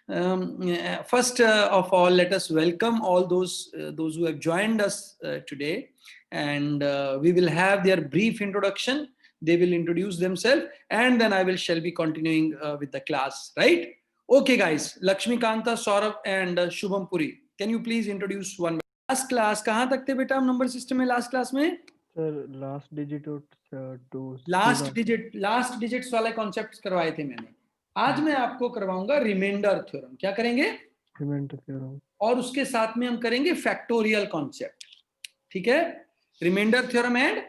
First of all, let us welcome all those who have joined us today, and we will have their brief introduction. They will introduce themselves, and then I shall be continuing with the class. Right? Okay, guys. Lakshmikanta, Saurabh, and Shubham Puri. Can you please introduce one? Last class कहाँ तक थे बेटा हम number system में? Last class में sir last digit two last digits वाले concepts करवाए थे मैंने. आज मैं आपको करवाऊंगा रिमाइंडर थ्योरम. क्या करेंगे? Remainder theorem. और उसके साथ में हम करेंगे फैक्टोरियल कॉन्सेप्ट. ठीक है? Remainder theorem and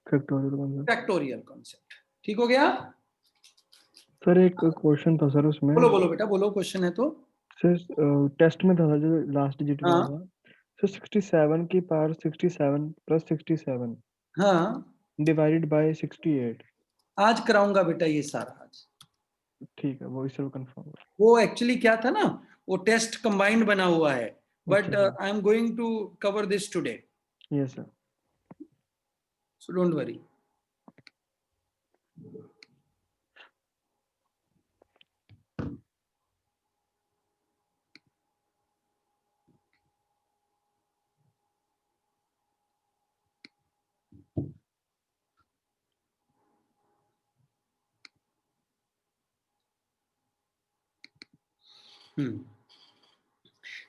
factorial concept. ठीक हो गया? सर एक क्वेश्चन था सर उसमें. बोलो बोलो बेटा, बोलो. क्वेश्चन है तो सर टेस्ट में था जो लास्ट डिजिट हाँ. था सर 67 की पावर 67 प्लस 67 हाँ, डिवाइडेड बाय 68. आज कराऊंगा बेटा ये सारा. आज ठीक है, वो इसे कंफर्म. वो एक्चुअली क्या था ना, वो टेस्ट कंबाइंड बना हुआ है, बट अच्छा. I am going to cover this today, yes sir. So don't worry.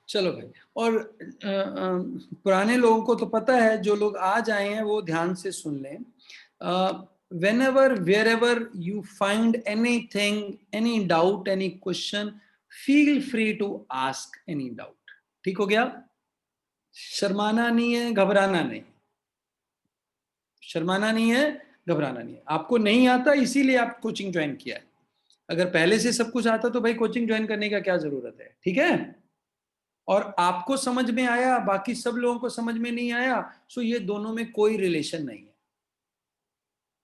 चलो भाई. और पुराने लोगों को तो पता है, जो लोग आज आए हैं वो ध्यान से सुन लें. whenever wherever you find anything, any doubt, any question, feel free to ask any doubt. ठीक हो गया? शर्माना नहीं है, घबराना नहीं. शर्माना नहीं है, घबराना नहीं है. आपको नहीं आता इसीलिए आप कोचिंग ज्वाइन किया है. अगर पहले से सब कुछ आता तो भाई कोचिंग ज्वाइन करने का क्या जरूरत है? ठीक है? और आपको समझ में आया, बाकी सब लोगों को समझ में नहीं आया, सो ये दोनों में कोई रिलेशन नहीं है.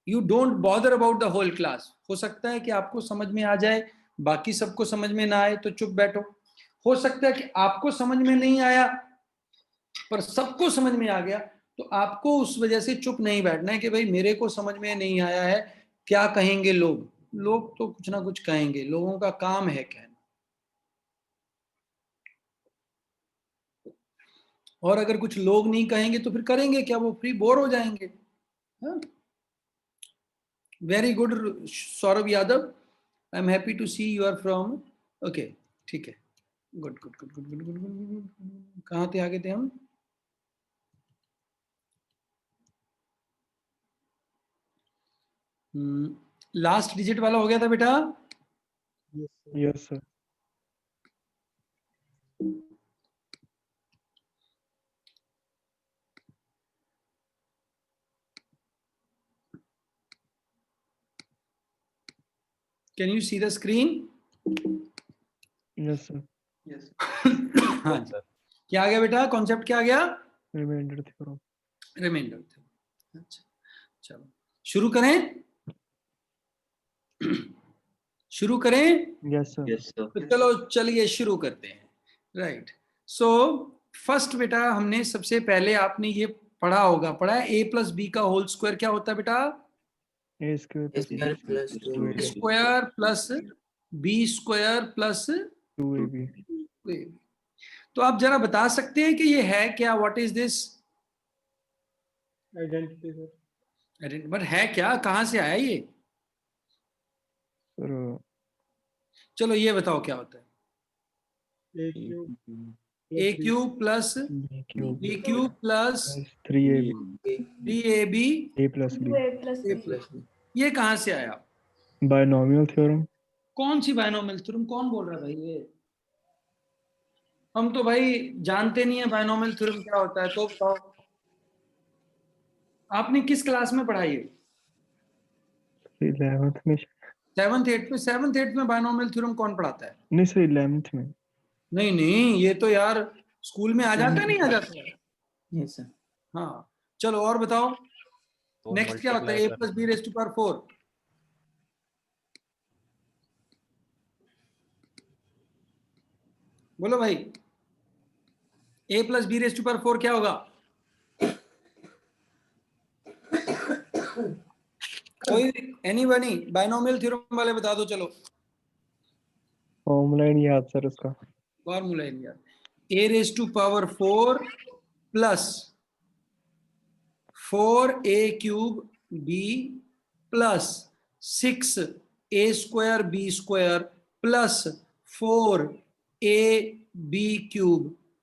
You don't bother about the whole class. हो सकता है कि आपको समझ में आ जाए, बाकी सबको समझ में ना आए तो चुप बैठो. हो सकता है कि आपको समझ में नहीं आया पर सबको समझ में आ गया, तो आपको उस वजह से चुप नहीं बैठना है कि भाई मेरे को समझ में नहीं आया है, क्या कहेंगे लोग. लोग तो कुछ ना कुछ कहेंगे, लोगों का काम है कहना. और अगर कुछ लोग नहीं कहेंगे तो फिर करेंगे क्या? वो फ्री बोर हो जाएंगे. Very good Saurabh Yadav, I am happy to see you are from. Okay, ठीक है. Good good good good good good good. कहाँ थे? आगे थे हम. लास्ट डिजिट वाला हो गया था बेटा. Yes sir. Can you see the screen? Yes sir. Yes. हाँ सर. क्या आ गया बेटा? कॉन्सेप्ट क्या आ गया? Remainder theorem. Remainder theorem. अच्छा, चलो शुरू करें. शुरू करें? Yes sir. तो चलो चलिए शुरू करते हैं. राइट. सो फर्स्ट बेटा, हमने सबसे पहले, आपने ये पढ़ा होगा, पढ़ा है ए प्लस बी का होल स्क्वायर क्या होता है बेटा? A square plus B square plus 2ab. तो आप जरा बता सकते हैं कि ये है क्या? What is this? Identity sir. But है क्या? कहां से आया ये? सर चलो ये बताओ क्या होता है. A cube plus B cube plus 3ab a plus b. ये कहां से आया? Binomial theorem. कौन सी बायनोमियल थ्योरम? कौन बोल रहा है भाई ये? हम तो भाई जानते नहीं है बायनोमियल थ्योरम क्या होता है. तो बताओ, आपने किस क्लास में पढ़ाई है? 11th में. 7th 8th में बायनोमियल थ्योरम कौन पढ़ाता है? नहीं सर 11th में. नहीं नहीं, ये तो यार स्कूल में आ जाता है, नहीं आ जाता है? Yes sir. हाँ, चलो और बताओ. तो नेक्स्ट क्या होता है? A plus B raise to power 4. बोलो भाई, A plus B raise to power 4 क्या होगा? कोई एनीबडी बायनोमियल थ्योरम वाले बता दो. चलो फॉर्मूला नहीं याद सर उसका। फॉर्मूला इन यार, a raise to power 4 plus 4a cube b plus 6a square b square plus 4ab cube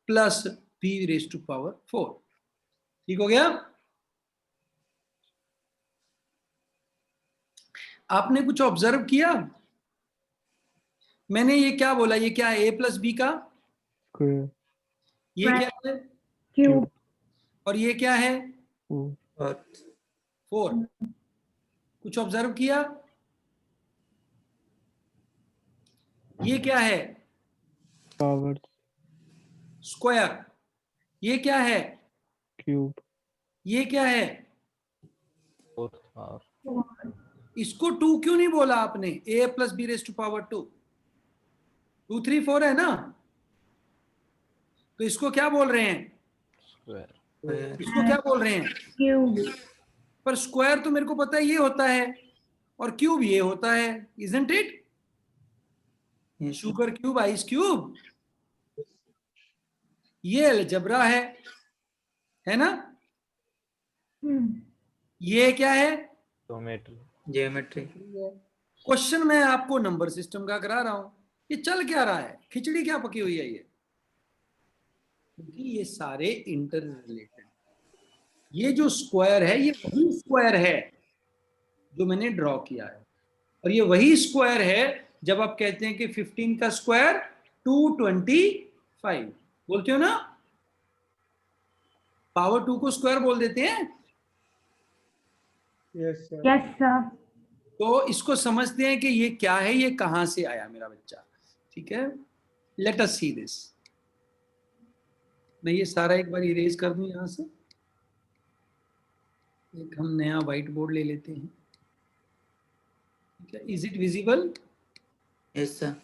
plus b raise to power 4। ठीक हो गया? आपने कुछ ऑब्जर्व किया? मैंने ये क्या बोला, ये क्या है? a प्लस बी का स्क्वायर ये क्या है? क्यूब और ये क्या है? 4 4। कुछ ऑब्जर्व किया? ये क्या है? Power square. ये क्या है? क्यूब ये क्या है? 4th power. इसको 2 क्यों नहीं बोला आपने? a plus B raise to power 2, 2 3 4 है ना? तो इसको क्या बोल रहे हैं? स्क्वायर। इसको क्या बोल रहे हैं? क्यूब। पर स्क्वायर तो मेरे को पता है ये होता है, और क्यूब ये होता है, isn't it? Sugar cube, ice cube, ये अलजेब्रा है ना? ये क्या है? ज्योमेट्री। क्वेश्चन मैं आपको नंबर सिस्टम का करा रहा हूं। ये चल क्या रहा है? खिचड़ी क्या पकी हुई है ये? क्योंकि ये सारे इंटर रिलेटेड। ये जो स्क्वायर है ये वही स्क्वायर है जो मैंने ड्रॉ किया है, और ये वही स्क्वायर है जब आप कहते हैं कि 15 का स्क्वायर 225 बोलते हो ना? पावर 2 को स्क्वायर बोल देते हैं। Yes sir. तो इसको समझते हैं कि ये क्या है, ये कहां से आया मेरा बच्चा। ठीक है, लेट अस सी दिस। मैं ये सारा एक बार इरेज कर दूं यहां से। एक हम नया व्हाइट बोर्ड ले लेते हैं। ठीक है, is it visible? Yes sir.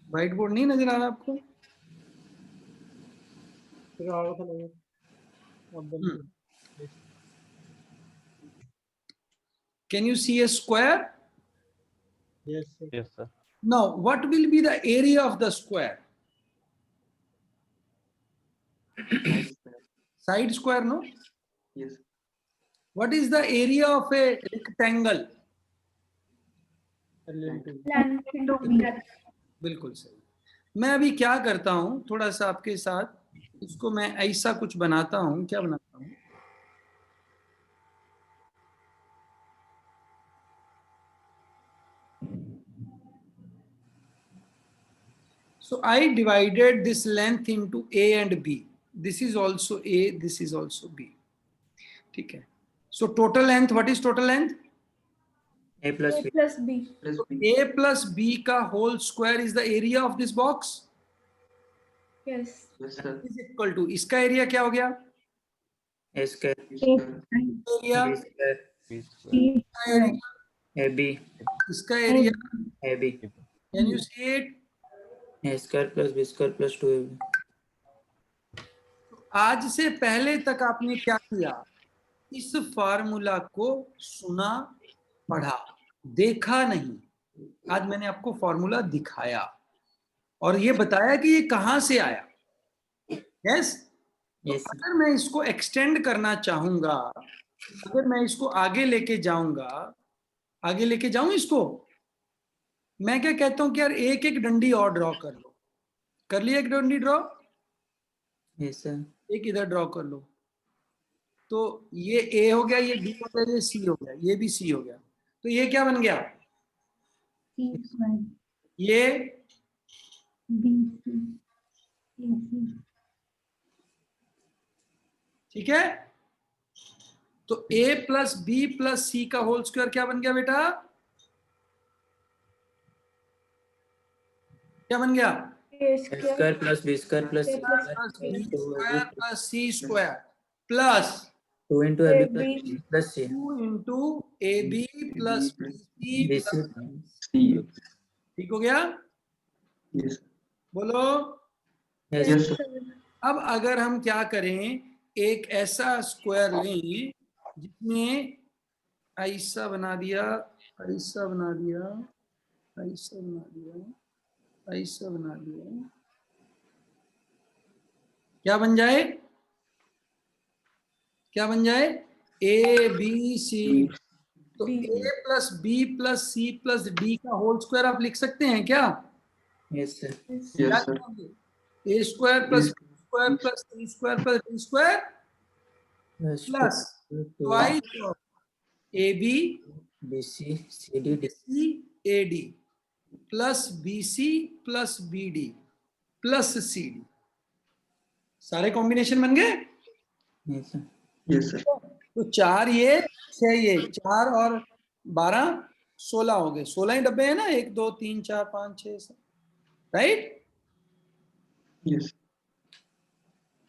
White board नहीं नजर आ रहा आपको? Can you see a square? Yes sir. Now, what will be the area of the square? Side square, no? Yes. What is the area of a rectangle? बिल्कुल सही। मैं अभी क्या करता हूं, थोड़ा सा आपके साथ इसको मैं ऐसा कुछ बनाता हूं। क्या बनाता हूं? So I divided this length into A and B. This is also A, this is also B. ठीक है। So total length, what is total length? A plus B. Plus B. So A plus B का whole square is the area of this box. Yes. Yes sir. Is equal to, इसका area क्या हो गया? A square. Area B square. AB. इसका area, AB. can you see it? A square plus B square plus 2AB. आज से पहले तक आपने क्या किया? इस फार्मूला को सुना, पढ़ा, देखा नहीं। आज मैंने आपको फार्मूला दिखाया और ये बताया कि ये कहां से आया। यस? Yes. अगर मैं इसको एक्सटेंड करना चाहूंगा, अगर मैं इसको आगे लेके जाऊंगा, आगे लेके जाऊं इसको, मैं क्या कहता हूं कि यार एक एक डंडी और ड्रॉ कर लो। कर लिया एक डंडी ड्रॉ? Yes sir. एक इधर ड्रॉ कर लो। तो ये ए हो गया, ये बी हो गया, ये सी हो गया, ये भी सी हो गया। तो ये क्या बन गया? ये ठीक है। तो a प्लस बी प्लस सी का होल स्क्वायर क्या बन गया बेटा? क्या बन गया? A square plus B square plus C square plus C square plus 2 into AB plus C. 2 into A B plus C BC. ठीक हो गया? Yes. बोलो। Yes sir. अब अगर हम क्या करें एक ऐसा स्क्वायर लें जिसमें ऐसा बना दिया, ऐसा बना दिया, ऐसा बना दिया, ऐसा बना दिया, क्या बन जाए? क्या बन जाए? A B C. तो A plus B plus C plus D का होल स्क्वायर आप लिख सकते हैं क्या? Yes, sir. क्या लिखोगे? A square plus B square plus C square plus D square Plus plus 2 twice of A B BC CD C A D plus B C plus B D plus C D. सारे combination बन गए? Yes, sir. Yes sir. तो 4 ये 6 ये 4 और 12 16 हो गए। 16 ही डब्बे हैं ना, 1 2 3 4 5 6 राइट? यस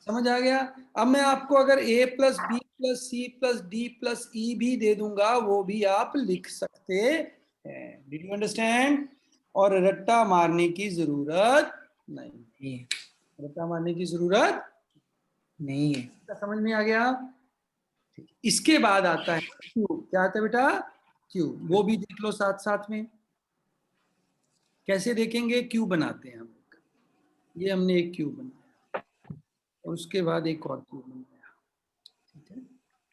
समझ आ गया? अब मैं आपको अगर a plus B plus C plus D plus E भी दे दूंगा, वो भी आप लिख सकते हैं। Did you understand? और रट्टा मारने की जरूरत नहीं, नहीं है। रट्टा मारने की जरूरत नहीं है। समझ में आ गया? ठीक। इसके बाद आता है क्यूब। क्या आता है बेटा? क्यूब। वो भी देख लो साथ साथ में। कैसे देखेंगे? क्यूब बनाते हैं हम। ये हमने एक क्यूब बनाया और उसके बाद एक और क्यूब बनाया, ठीक है।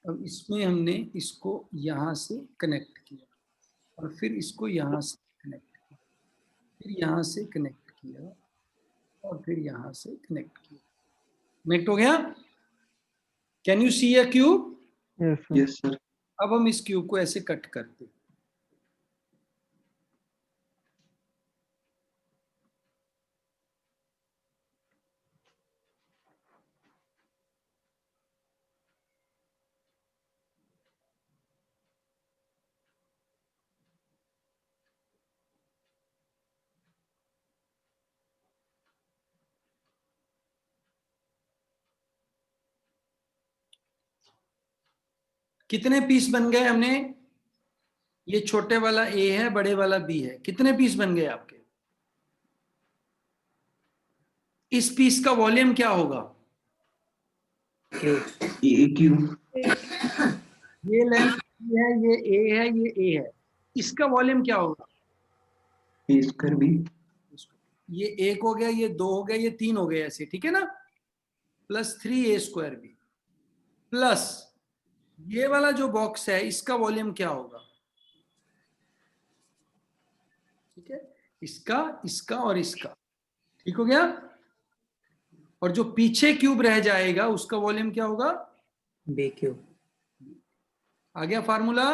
अब इसमें हमने इसको यहाँ से कनेक्ट किया और फिर इसको यहाँ से कनेक्ट किया, फिर यहाँ से कनेक्ट किया और फिर यहाँ से कनेक्ट किया। कनेक्ट हो गया? Can you see a cube? Yes sir. अब हम इस क्यूब को ऐसे कट करते हैं। कितने पीस बन गए हमने? ये छोटे वाला ए है, बड़े वाला बी है। कितने पीस बन गए आपके? इस पीस का वॉल्यूम क्या होगा? क्यूब। ये लेंथ है, ये ए है, ये ए है। इसका वॉल्यूम क्या होगा? ए स्क्वायर बी। ये एक हो गया, ये 2 हो गया, ये 3 हो गया, ऐसे, ठीक है ना? प्लस 3 ए स्क्वायर बी प्लस ये वाला जो बॉक्स है, इसका वॉल्यूम क्या होगा? ठीक है, इसका, इसका और इसका। ठीक हो गया? और जो पीछे क्यूब रह जाएगा उसका वॉल्यूम क्या होगा? B cube. आ गया formula?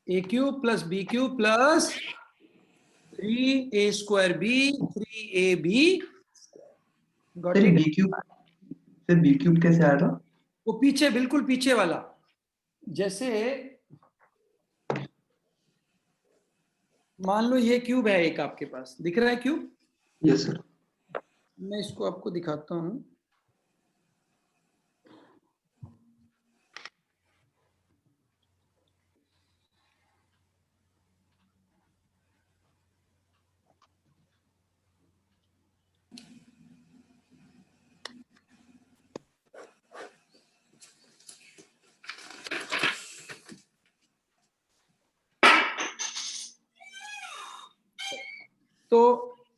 A cube plus B cube plus 3a square B 3ab। Got sir it? B cube, sir B cube कैसे आ रहा? वो पीछे, बिल्कुल पीछे वाला। जैसे मान लो ये क्यूब है एक आपके पास, दिख रहा है क्यूब? Yes sir. मैं इसको आपको दिखाता हूं। तो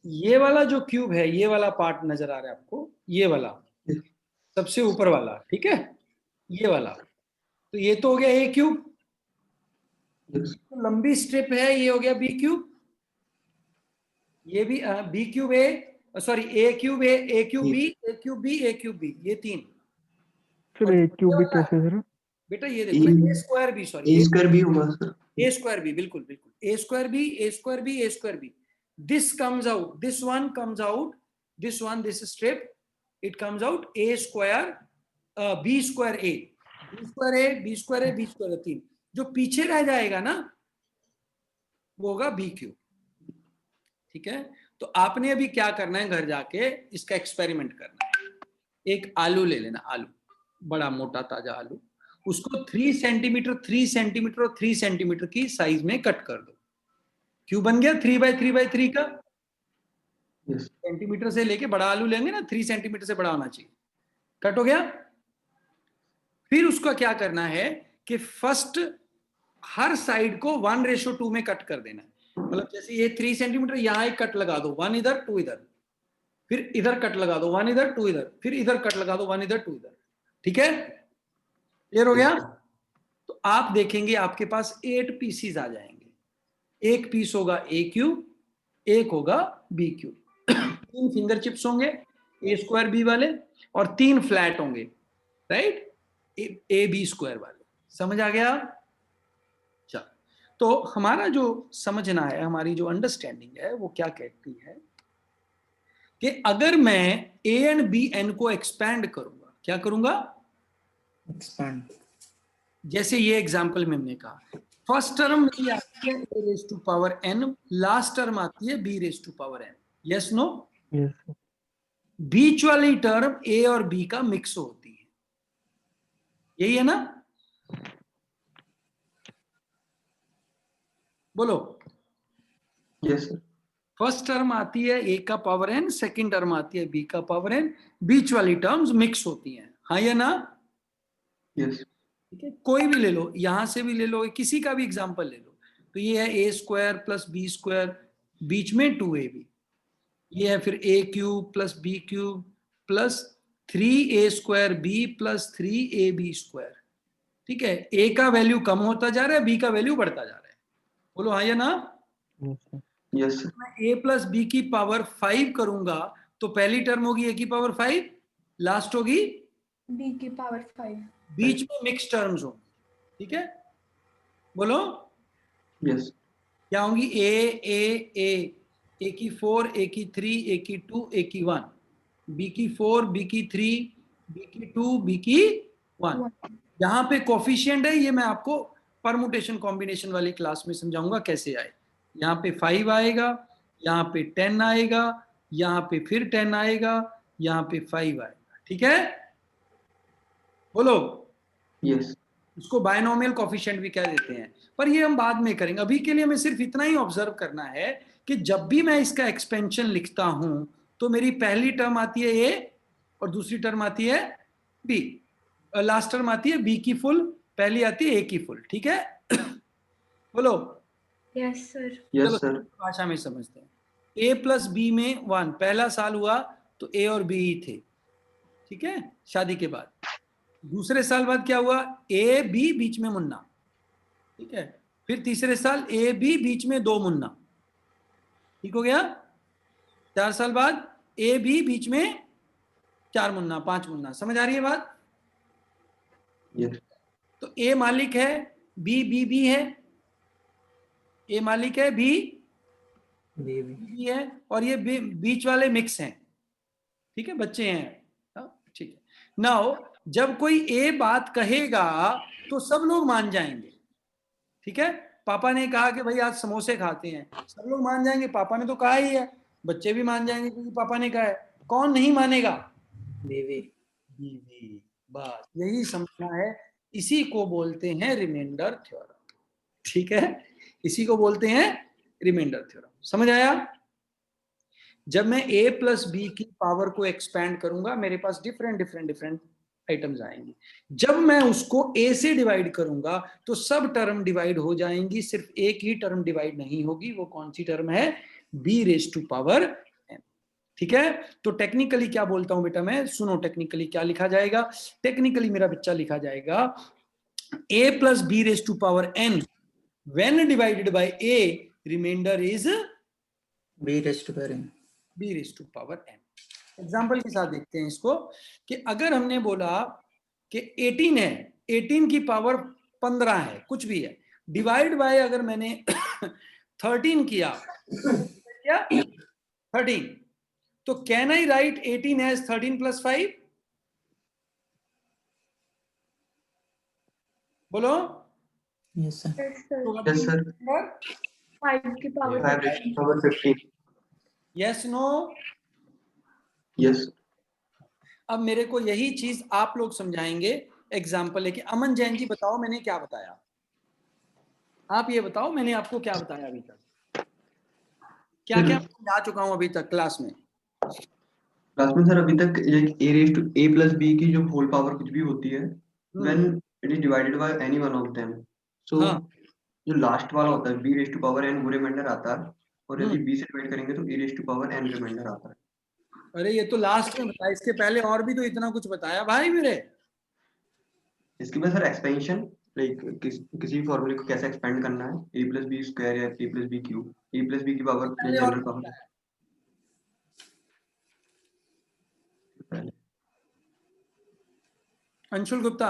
ये वाला जो क्यूब है, ये वाला पार्ट नजर आ रहा है आपको, ये वाला सबसे ऊपर वाला, ठीक है, ये वाला। तो ये तो हो गया ए क्यूब, तो लंबी स्ट्रिप है, ये हो गया बी क्यूब। ये भी B cube A, sorry A cube A, A cube B, A cube B, A cube B, ये 3। सर ए क्यूब भी कैसे सर? बेटा ये देखो ना, A square B, sorry A square B होगा सर। ए स्क्वायर बी, बिल्कुल बिल्कुल, A square B, A square B, A square B. This comes out, this one comes out, this one, this strip, it comes out A square B square A, B square A, B square A, B square 3। जो पीछे रह जाएगा ना वो होगा B cube. ठीक है, तो आपने अभी क्या करना है, घर जाके इसका एक्सपेरिमेंट करना है। एक आलू ले लेना, आलू, बड़ा मोटा ताजा आलू, उसको 3 सेंटीमीटर 3 सेंटीमीटर और 3 सेंटीमीटर की साइज में कट कर दो। क्यों बन गया 3x3x3 का? यस। सेंटीमीटर से लेके बड़ा आलू लेंगे ना, 3 सेंटीमीटर से बड़ा होना चाहिए। कट हो गया। फिर उसका क्या करना है कि फर्स्ट हर साइड को 1:2 में कट कर देना है। मतलब जैसे ये 3 सेंटीमीटर, यहां एक कट लगा दो, 1 इधर 2 इधर, फिर इधर कट लगा दो, 1 इधर 2 इधर, फिर इधर कट लगा दो, 1 इधर 2 इधर। ठीक है, क्लियर हो गया। तो आप देखेंगे आपके पास 8 पीसीज आ जाएंगे। एक पीस होगा ए क्यूब, एक होगा बी क्यूब। 3 फिंगर चिप्स होंगे ए स्क्वायर बी वाले, और 3 फ्लैट होंगे, राइट, ए बी स्क्वायर वाले। समझ आ गया। चल, तो हमारा जो समझना है, हमारी जो अंडरस्टैंडिंग है वो क्या कहती है कि अगर मैं ए एंड बी एन को एक्सपैंड करूंगा, क्या करूंगा, एक्सपैंड। जैसे ये एग्जांपल में हमने कहा, फर्स्ट टर्म मेरी आती है A raise to power N, last term आती है B raise to power N. Yes no? Yes, sir. बीच वाली टर्म ए और बी का मिक्स होती है, यही है ना? बोलो। Yes sir. फर्स्ट टर्म आती है ए का पावर एन, सेकंड टर्म आती है बी का पावर एन, बीच वाली टर्म्स मिक्स होती हैं, हाँ या ना? यस। ठीक है, कोई भी ले लो, यहां से भी ले लो, किसी का भी एग्जांपल ले लो। तो ये है A square plus B square, बीच में 2ab, ये है फिर A cube plus B cube plus 3a square B plus 3ab square. ठीक है, ए का वैल्यू कम होता जा रहा है, बी का वैल्यू बढ़ता जा रहा है, बोलो हाँ या ना? Yes, sir. Yes sir. मैं a प्लस बी की पावर 5 करूंगा तो पहली टर्म होगी a की पावर 5, लास्ट होगी B की पावर 5। बीच में मिक्स टर्म्स होंगी। ठीक है, बोलो यस। क्या होंगी, ए की 4, ए की 3, ए की 2, ए की 1, बी की 4, बी की 3, बी की 2, बी की 1। यहाँ पे कोफिशिएंट है, ये मैं आपको परमुटेशन कॉम्बिनेशन वाली क्लास में समझाऊंगा कैसे आए। यहाँ पे 5 आएगा, यहाँ पे 10 आएगा, यहाँ पे फिर 10 आएगा, यहाँ पे 5 आएगा। ठीक है, बोलो। यस। उसको बायनोमियल कोफिशिएंट भी कह देते हैं, पर ये हम बाद में करेंगे। अभी के लिए हमें सिर्फ इतना ही ऑब्जर्व करना है कि जब भी मैं इसका एक्सपेंशन लिखता हूं तो मेरी पहली टर्म आती है ए और दूसरी टर्म आती है बी, लास्ट टर्म आती है बी की फुल, पहली आती है ए की फुल। ठीक है, बोलो। Yes sir. यस चलो सर। भाषा में समझते हैं। ए प्लस बी में 1, पहला साल हुआ तो ए और बी ही थे, ठीक है, शादी के बाद। दूसरे साल बाद क्या हुआ, ए बी बीच में मुन्ना, ठीक है। फिर तीसरे साल ए बी बीच में 2 मुन्ना, ठीक हो गया। 4 साल बाद ए बी बीच में 4 मुन्ना, 5 मुन्ना। समझ आ रही है बात? यस। तो ए मालिक है, बी बी बी है, ए मालिक है, बी बी बी। बी है, और ये बीच वाले मिक्स हैं, ठीक है, बच्चे हैं, ठीक है। नाउ जब कोई ए बात कहेगा तो सब लोग मान जाएंगे, ठीक है। पापा ने कहा कि भाई आज समोसे खाते हैं, सब लोग मान जाएंगे, पापा ने तो कहा ही है, बच्चे भी मान जाएंगे क्योंकि पापा ने कहा है। कौन नहीं मानेगा? बीवी। बीवी। बस यही समझना है, इसी को बोलते हैं रिमाइंडर थ्योरम, ठीक है, इसी को बोलते हैं रिमाइंडर थ्योरम। समझ आया? जब मैं a प्लस बी की पावर को एक्सपैंड करूंगा मेरे पास डिफरेंट आइटम्स आएंगे। जब मैं उसको a से डिवाइड करूंगा तो सब टर्म डिवाइड हो जाएंगी, सिर्फ एक ही टर्म डिवाइड नहीं होगी। वो कौन सी टर्म है? b raise to power n। ठीक है, तो टेक्निकली क्या बोलता हूं बेटा मैं, सुनो टेक्निकली क्या लिखा जाएगा। टेक्निकली मेरा बच्चा लिखा जाएगा a plus B raise to power n when divided by a remainder is B raise to power N. b raise to power n। Example के साथ देखते हैं इसको, कि अगर हमने बोला कि 18 है, 18 की पावर 15 है, कुछ भी है, डिवाइड बाय अगर मैंने 13 किया, क्या 13, तो can I write 18 as 13 plus 5? बोलो। Yes sir. Yes sir. तो यस सर। 5 की power 5 raised to power 15। Yes no? Yes. अब मेरे को यही चीज आप लोग समझाएंगे एग्जाम्पल लेके। अमन जैन जी बताओ मैंने क्या बताया, आप ये बताओ मैंने आपको क्या बताया अभी तक, क्या क्या समझा चुका हूं अभी तक क्लास में? क्लास में सर अभी तक A raise to A plus B की जो होल पावर कुछ भी होती है when it is divided by any one of them, so हाँ जो लास्ट वाला होता है B raise to power N वो रिमाइंडर आता है, और यदि हम्म। बी से डिवाइड करेंगे तो A raise to power N reminder आता है। अरे ये तो लास्ट में बताया, इसके पहले और भी तो इतना कुछ बताया भाई मेरे। इसके बाद सर एक्सपेंशन, लाइक किसी फॉर्मूले को कैसे एक्सपेंड करना है, ए प्लस बी स्क्वायर या ए प्लस बी क्यूब, ए प्लस बी की पावर पहले और जनरल पावर पहले। अंशुल गुप्ता।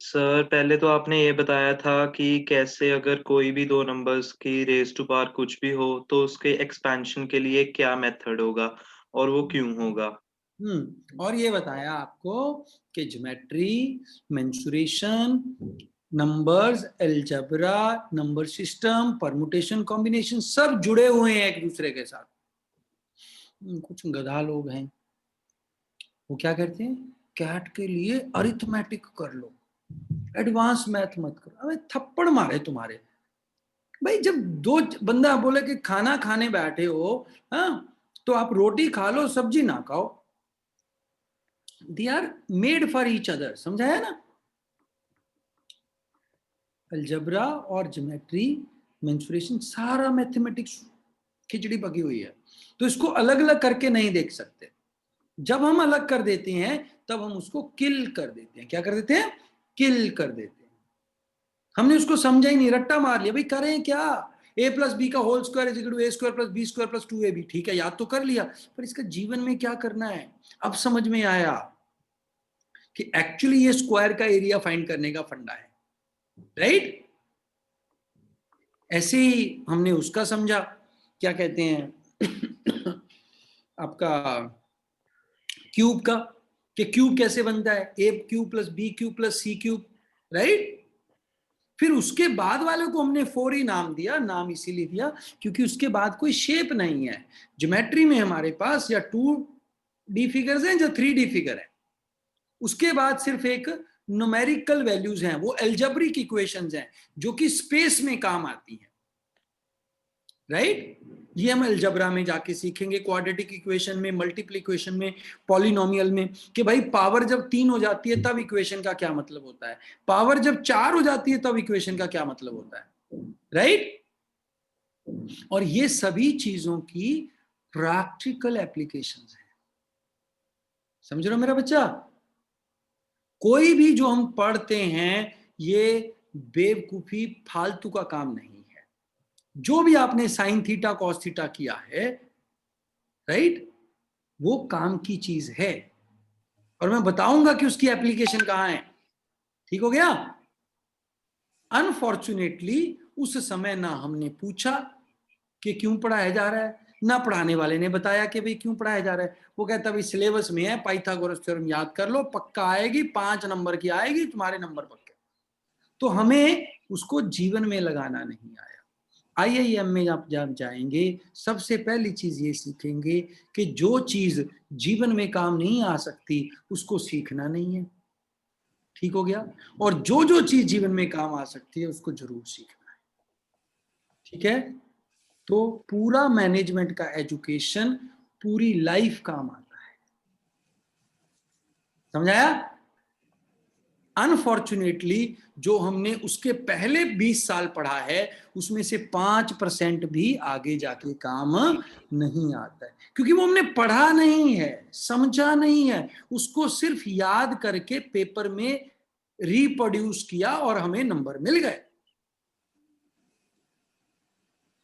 सर पहले तो आपने ये बताया था कि कैसे अगर कोई भी दो नंबर्स की रेज टू पावर कुछ भी हो तो उसके एक्सपेंशन के लिए क्या मेथड होगा और वो क्यों होगा। और ये बताया आपको कि geometry, mensuration, numbers, algebra, number system, permutation, combination सब जुड़े हुए हैं एक दूसरे के साथ। कुछ गधा लोग हैं, वो क्या करते हैं, कैट के लिए अरिथमेटिक कर लो, एडवांस मैथ मत करो। अबे थप्पड़ मारे तुम्हारे। भाई जब दो बंदा बोले कि खाना खाने बैठे हो, हाँ, तो आप रोटी खा लो सब्जी ना खाओ। They are made for each other, समझाया ना। अलजेब्रा और ज्योमेट्री, मेंसुरेशन, सारा मैथमेटिक्स खिचड़ी पकी हुई है, तो इसको अलग अलग करके नहीं देख सकते। जब हम अलग कर देते हैं तब हम उसको किल कर देते हैं। क्या कर देते हैं, किल कर देते हैं। हमने उसको समझा ही नहीं, रट्टा मार लिया। भाई करें क्या, a प्लस बी का whole square is equal to A square plus B square plus 2ab, ठीक है याद तो कर लिया, पर इसका जीवन में क्या करना है अब समझ में आया कि एक्चुअली ये स्क्वायर का एरिया फाइंड करने का फंडा है, राइट। ऐसे ही हमने उसका समझा, क्या कहते हैं आपका क्यूब का, कि क्यूब कैसे बनता है, A cube plus B cube plus C cube, right. फिर उसके बाद वाले को हमने 4 ही नाम दिया, नाम इसीलिए दिया क्योंकि उसके बाद कोई शेप नहीं है। ज्योमेट्री में हमारे पास या 2D फिगर्स हैं या 3D फिगर है, उसके बाद सिर्फ एक न्यूमेरिकल वैल्यूज हैं, वो एल्जेब्रिक इक्वेशंस हैं जो कि स्पेस में काम आती हैं, राइट। ये हम अलजेब्रा में जाके सीखेंगे, क्वाड्रेटिक इक्वेशन में, मल्टीपल इक्वेशन में, पॉलिनोमियल में, कि भाई पावर जब 3 हो जाती है तब इक्वेशन का क्या मतलब होता है, पावर जब 4 हो जाती है तब इक्वेशन का क्या मतलब होता है, राइट। और ये सभी चीजों की प्रैक्टिकल एप्लीकेशंस हैं। समझ रहे हो मेरा बच्चा। कोई भी जो हम पढ़ते हैं ये बेवकूफी फालतू का काम नहीं है। जो भी आपने साइन थीटा कॉस थीटा किया है, राइट, वो काम की चीज है, और मैं बताऊंगा कि उसकी एप्लीकेशन कहां है। ठीक हो गया। अनफॉर्चुनेटली उस समय ना हमने पूछा कि क्यों पढ़ाया जा रहा है, ना पढ़ाने वाले ने बताया कि भाई क्यों पढ़ाया जा रहा है। वो कहता भाई सिलेबस में है, पाइथागोरस थ्योरम याद कर लो, पक्का आएगी, 5 नंबर की आएगी, तुम्हारे नंबर पक्के। तो हमें उसको जीवन में लगाना नहीं आया। IIM में आप जब जाएंगे सबसे पहली चीज ये सीखेंगे कि जो चीज जीवन में काम नहीं आ सकती उसको सीखना नहीं है। ठीक हो गया। और जो जो चीज जीवन में काम आ सकती है उसको जरूर सीखना है। ठीक है। तो पूरा मैनेजमेंट का एजुकेशन पूरी लाइफ काम आता है। समझाया। अनफॉर्चुनेटली जो हमने उसके पहले 20 साल पढ़ा है उसमें से 5% भी आगे जाके काम नहीं आता है, क्योंकि वो हमने पढ़ा नहीं है, समझा नहीं है, उसको सिर्फ याद करके पेपर में रिप्रोड्यूस किया और हमें नंबर मिल गए।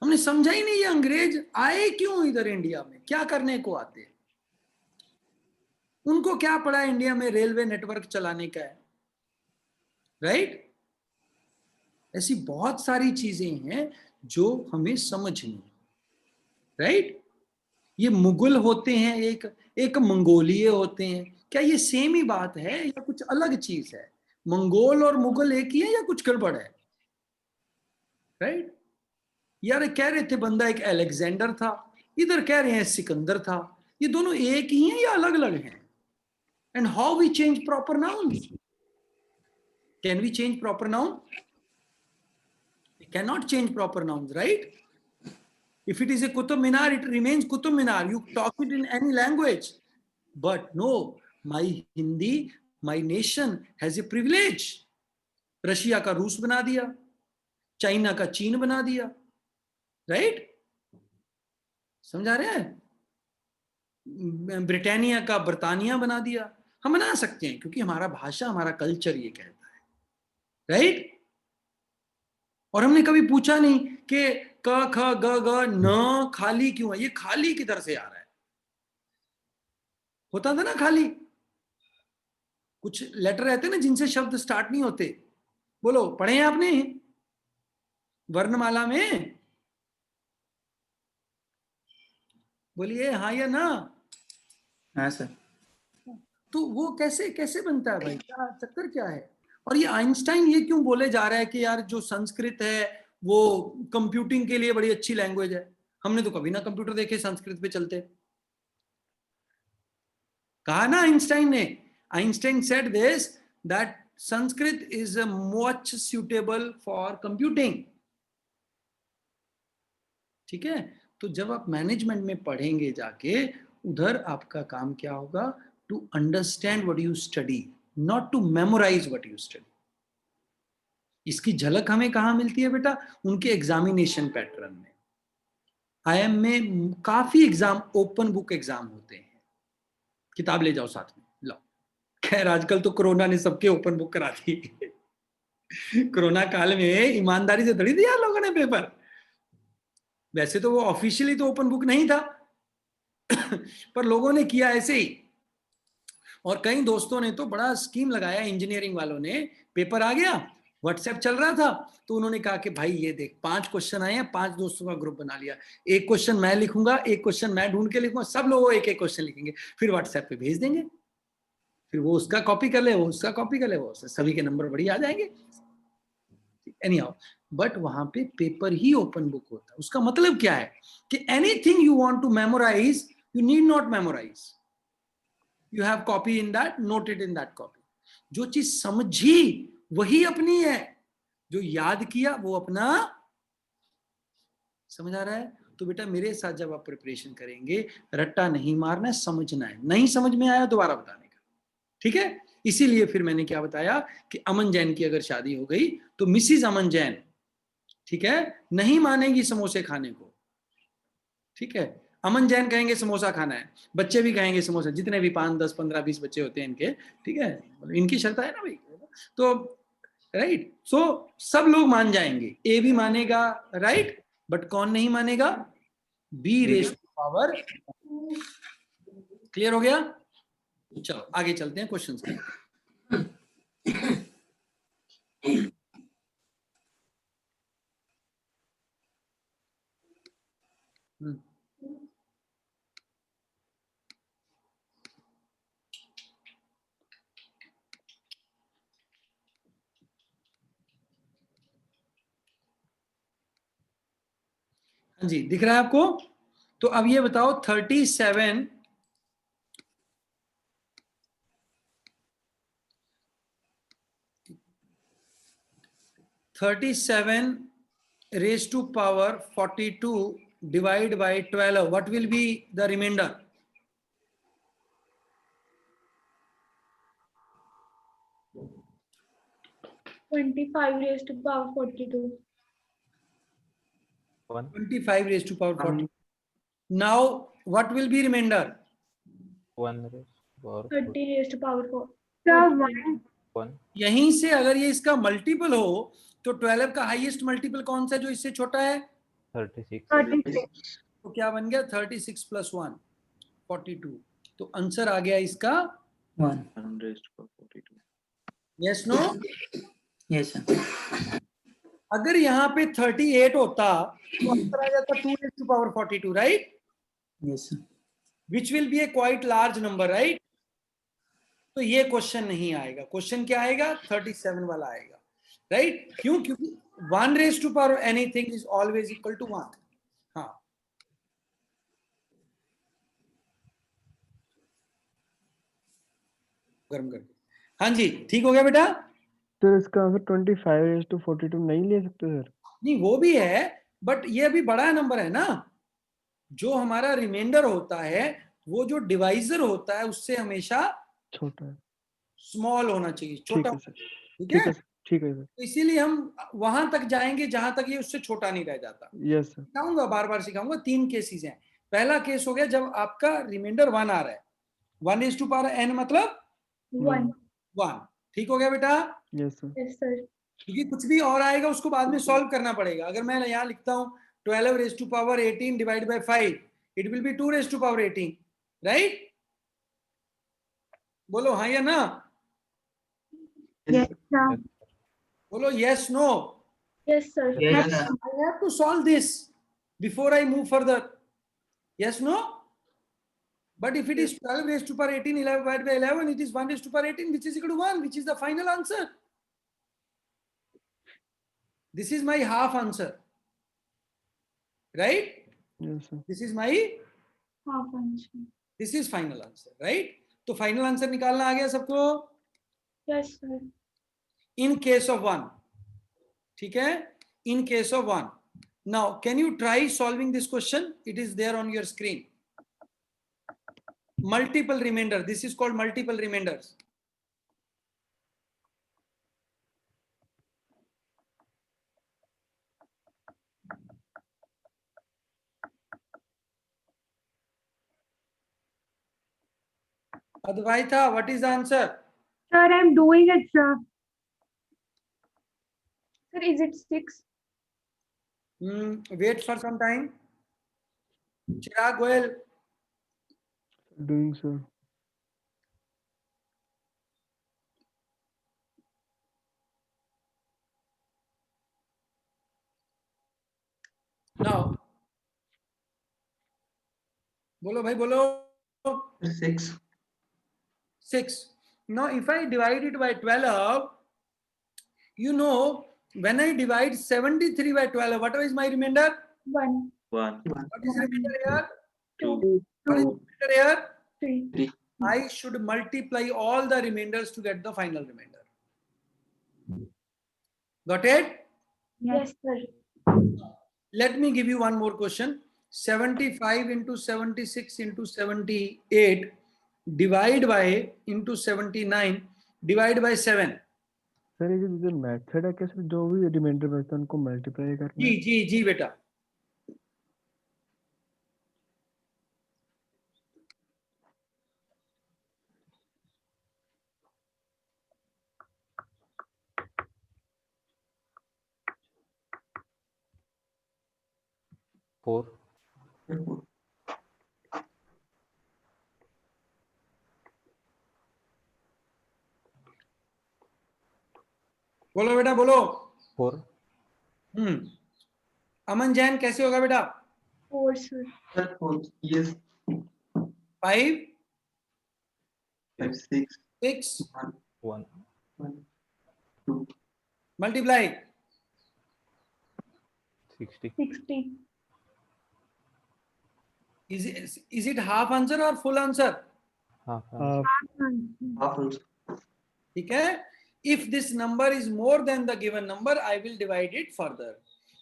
हमने समझा ही नहीं ये अंग्रेज आए क्यों इधर इंडिया में, क्या करने को आते हैं, उनको क्या पड़ा इंडिया में रेलवे नेटवर्क चलाने का है, राइट। ऐसी बहुत सारी चीजें हैं जो हमें समझ नहीं, राइट। ये मुगल होते हैं, एक मंगोलीय होते हैं, क्या ये सेम ही बात है या कुछ अलग चीज है? मंगोल और मुगल एक ही है या कुछ गड़बड़ है, राइट। यार कह रहे थे बंदा एक अलेक्जेंडर था, इधर कह रहे हैं सिकंदर था, ये दोनों एक ही हैं या अलग अलग हैं? And how we change proper nouns? Can we change proper noun? We cannot change proper nouns, right? If it is a Qutub Minar, it remains Qutub Minar. You talk it in any language. But no, my Hindi, my nation has a privilege. Russia का रूस बना दिया, China का चीन बना दिया, right? समझा रहे हैं? ब्रिटानिया का बर्तानिया बना दिया. हम बना सकते हैं क्योंकि हमारा भाषा, हमारा कल्चर ये कहता है, राइट? और हमने कभी पूछा नहीं कि क ख ग ग न खाली क्यों है. ये खाली किधर से आ रहा है? होता था ना खाली, कुछ लेटर रहते ना जिनसे शब्द स्टार्ट नहीं होते. बोलो, पढ़े हैं आपने वर्णमाला में? बोलिए हाँ या ना. हाँ सर. तो वो कैसे कैसे बनता है भाई? क्या चक्कर क्या है? और ये आइंस्टाइन ये क्यों बोले जा रहा है कि यार जो संस्कृत है वो कंप्यूटिंग के लिए बड़ी अच्छी लैंग्वेज है? हमने तो कभी ना कंप्यूटर देखे संस्कृत पे चलते. कहा ना आइंस्टाइन ने. Einstein said this that Sanskrit is much suitable for computing. ठीक है? तो जब आप मैनेजमेंट में पढ़ेंगे जाके, उधर आपका काम क्या होगा? To understand what you study, not to memorise what you study. इसकी झलक हमें कहाँ मिलती है बेटा? उनके एग्जामिनेशन पैटर्न में. IIM में काफी एग्जाम ओपन बुक एग्जाम होते हैं. किताब ले जाओ साथ में, लो. खैर आजकल तो कोरोना ने सबके ओपन बुक करा दी. कोरोना काल में ईमानदारी से थोड़ी दिया लोगों ने पेपर. वैसे तो वो ऑफिशियली तो ओपन बुक नहीं था, पर लोगों ने किया ऐसे ही. और कई दोस्तों ने तो बड़ा स्कीम लगाया. इंजीनियरिंग वालों ने, पेपर आ गया, व्हाट्सएप चल रहा था, तो उन्होंने कहा कि भाई ये देख 5 क्वेश्चन आए हैं, 5 दोस्तों का ग्रुप बना लिया. एक क्वेश्चन मैं लिखूंगा, एक क्वेश्चन मैं ढूंढ के लिखूंगा, सब लोग एक एक क्वेश्चन लिखेंगे, फिर व्हाट्सएप पे भेज देंगे. फिर वो उसका कॉपी कर ले, वो उसका कॉपी कर ले, वो सभी के नंबर बढ़िया आ जाएंगे. एनीहाउ, बट वहां पे पेपर ही ओपन बुक होता है. उसका मतलब क्या है कि anything you want to memorise, you need not memorise. You have copy in that, note it in that copy. जो चीज समझी वही अपनी है, जो याद किया वो अपना. समझ आ रहा है? तो बेटा मेरे साथ जब आप प्रिपरेशन करेंगे, रट्टा नहीं मारना है, समझना है. नहीं समझ में आया दोबारा बताने का. ठीक है? इसीलिए फिर मैंने क्या बताया कि अमन जैन की अगर शादी हो गई तो मिसिज अमन जैन, ठीक है, नहीं मानेगी समोसे खाने को. ठीक है? अमन जैन कहेंगे समोसा खाना है, बच्चे भी कहेंगे समोसा, जितने भी 5, 10, 15, 20 बच्चे होते हैं इनके. ठीक है? इनकी शर्त है ना भाई. तो राइट, सो सब लोग मान जाएंगे. ए भी मानेगा, राइट, बट कौन नहीं मानेगा? B raise to power. Clear हो गया? चलो आगे चलते हैं क्वेश्चंस पे. हाँ जी, दिख रहा है आपको? तो अब ये बताओ 37 raised to power 42 divided by 12, what will be the remainder? $25 raised to power 42. 25 raised to power 40. Now what will be remainder? 1 raised to power 30 raised to power 4. 1. यहीं से अगर ये इसका मल्टीपल हो तो 12 का हाईएस्ट मल्टीपल कौन सा है जो इससे छोटा है? 36. तो क्या बन गया? 36 + 1 42. तो आंसर आ गया इसका 1. 1 raised to power 42. Yes no? Yes sir. अगर यहाँ पे 38 होता तो आंसर आ जाता 2 raised to power 42, right? Yes sir. Which will be a quite large number, right? तो ये क्वेश्चन नहीं आएगा. क्वेश्चन क्या आएगा? 37 वाला आएगा, राइट? क्यों? क्योंकि 1 raised to power anything is always equal to 1. हाँ, गर्म करके. हाँ जी, ठीक हो गया बेटा? सर इसका आंसर 25 raised to 42 नहीं ले सकते सर? नहीं, वो भी है, बट ये अभी बड़ा नंबर है ना. जो हमारा रिमाइंडर होता है वो जो डिवाइजर होता है उससे हमेशा छोटा है। स्मॉल होना चाहिए, ठीक छोटा है होना सर, चाहिए, ठीक है है? सर, ठीक है सर। तो इसीलिए हम वहां तक जाएंगे जहां तक ये उससे छोटा नहीं रह जाता। Yes sir. सिखाऊंगा, बार बार सिखाऊंगा। 3 केसेस हैं। पहला केस हो गया जब आपका रिमाइंडर 1 आ रहा है, 1:n मतलब 1. 1। ठीक हो गया बेटा? Yes sir. Yes, sir. क्योंकि कुछ भी और आएगा उसको बाद में सॉल्व करना पड़ेगा। अगर मैं यहाँ लिखता हूँ 12⁻18 divide by 5, it will be 2⁻18, right? बोलो हाँ या ना? Yes, sir. बोलो yes no. Yes, sir. Yes, sir. I have to solve this before I move further. Yes, no? But if it is 12⁻18 divided by 11, it is 1:18, which is equal to 1, which is the final answer. This is my half answer, right? Yes sir. This is my, Half answer. this is final answer, right? तो final answer निकालना आ गया सबको? Yes, sir. In case of 1, ठीक है? In case of 1. Now, can you try solving this question? It is there on your screen. Multiple remainder. This is called multiple remainders. Advaita, what is the answer? Sir, I'm doing it, sir. Sir, is it 6? Wait for some time. Chirag Goel, doing sir. now. बोलो भाई बोलो। 6. 6. Now, if I divide it by 12, you know, when I divide 73 by 12, what is my remainder? 1. 1, What is remainder here? 2, What is remainder here? 3. I should multiply all the remainders to get the final remainder. Got it? Yes, sir. Let me give you one more question. 75 into 76 into 78 divide by into 79 divide by 7. Sir ये जो method है क्या sir, जो भी reminder बचता है उनको multiply करना जी है? जी जी बेटा। फोर। बोलो बेटा बोलो। 4। अमन जैन कैसे होगा बेटा? 4, sir. Sir, 4. Yes. 5 5, 6, 6 1। 1, 2. multiply 60। 60. is it half answer or full answer? हाँ Half answer. ठीक है? If this number is more than the given number, I will divide it further.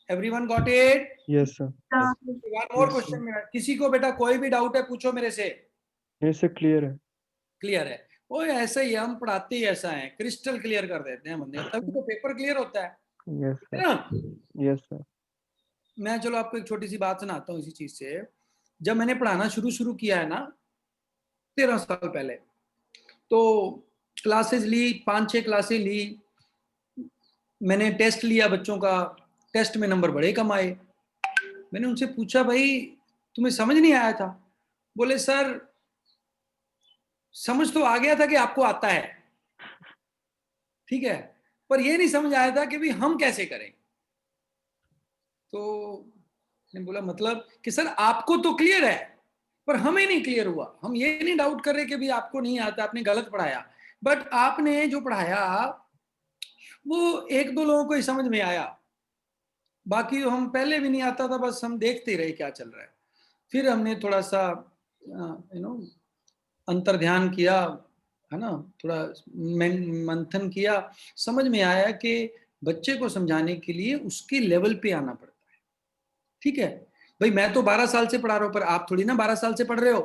Everyone got it? Yes sir. One more Yes, question मेरा। किसी को बेटा कोई भी doubt है पूछो मेरे से। ये से क्लियर है। क्लियर है? वो ऐसा ही हम पढ़ाते ही ऐसा है, क्रिस्टल क्लियर कर देते हैं बंदे, तभी तो पेपर क्लियर होता है यस है सर। ना? Yes sir. मैं चलो आपको एक छोटी सी बात सुनाता हूँ इसी चीज से। जब मैंने पढ़ाना शुरू किया है ना 13 साल पहले, तो क्लासेस ली, 5-6 क्लासेस ली, मैंने टेस्ट लिया बच्चों का, टेस्ट में नंबर बड़े कम आए। मैंने उनसे पूछा भाई तुम्हें समझ नहीं आया था? बोले सर समझ तो आ गया था कि आपको आता है, ठीक है, पर ये नहीं समझ आया था कि भाई हम कैसे करें। तो मैंने बोला मतलब कि सर आपको तो क्लियर है पर हमें नहीं क्लियर हुआ। हम ये नहीं डाउट कर रहे कि भाई आपको नहीं आता, आपने गलत पढ़ाया, बट आपने जो पढ़ाया वो 1-2 लोगों को ही समझ में आया, बाकी हम पहले भी नहीं आता था, बस हम देखते ही रहे क्या चल रहा है। फिर हमने थोड़ा सा अंतर ध्यान किया, है ना, थोड़ा मंथन किया, समझ में आया कि बच्चे को समझाने के लिए उसके लेवल पे आना पड़ता है, ठीक है। भाई मैं तो 12 साल से पढ़ा रहा हूं, पर आप थोड़ी ना 12 साल से पढ़ रहे हो।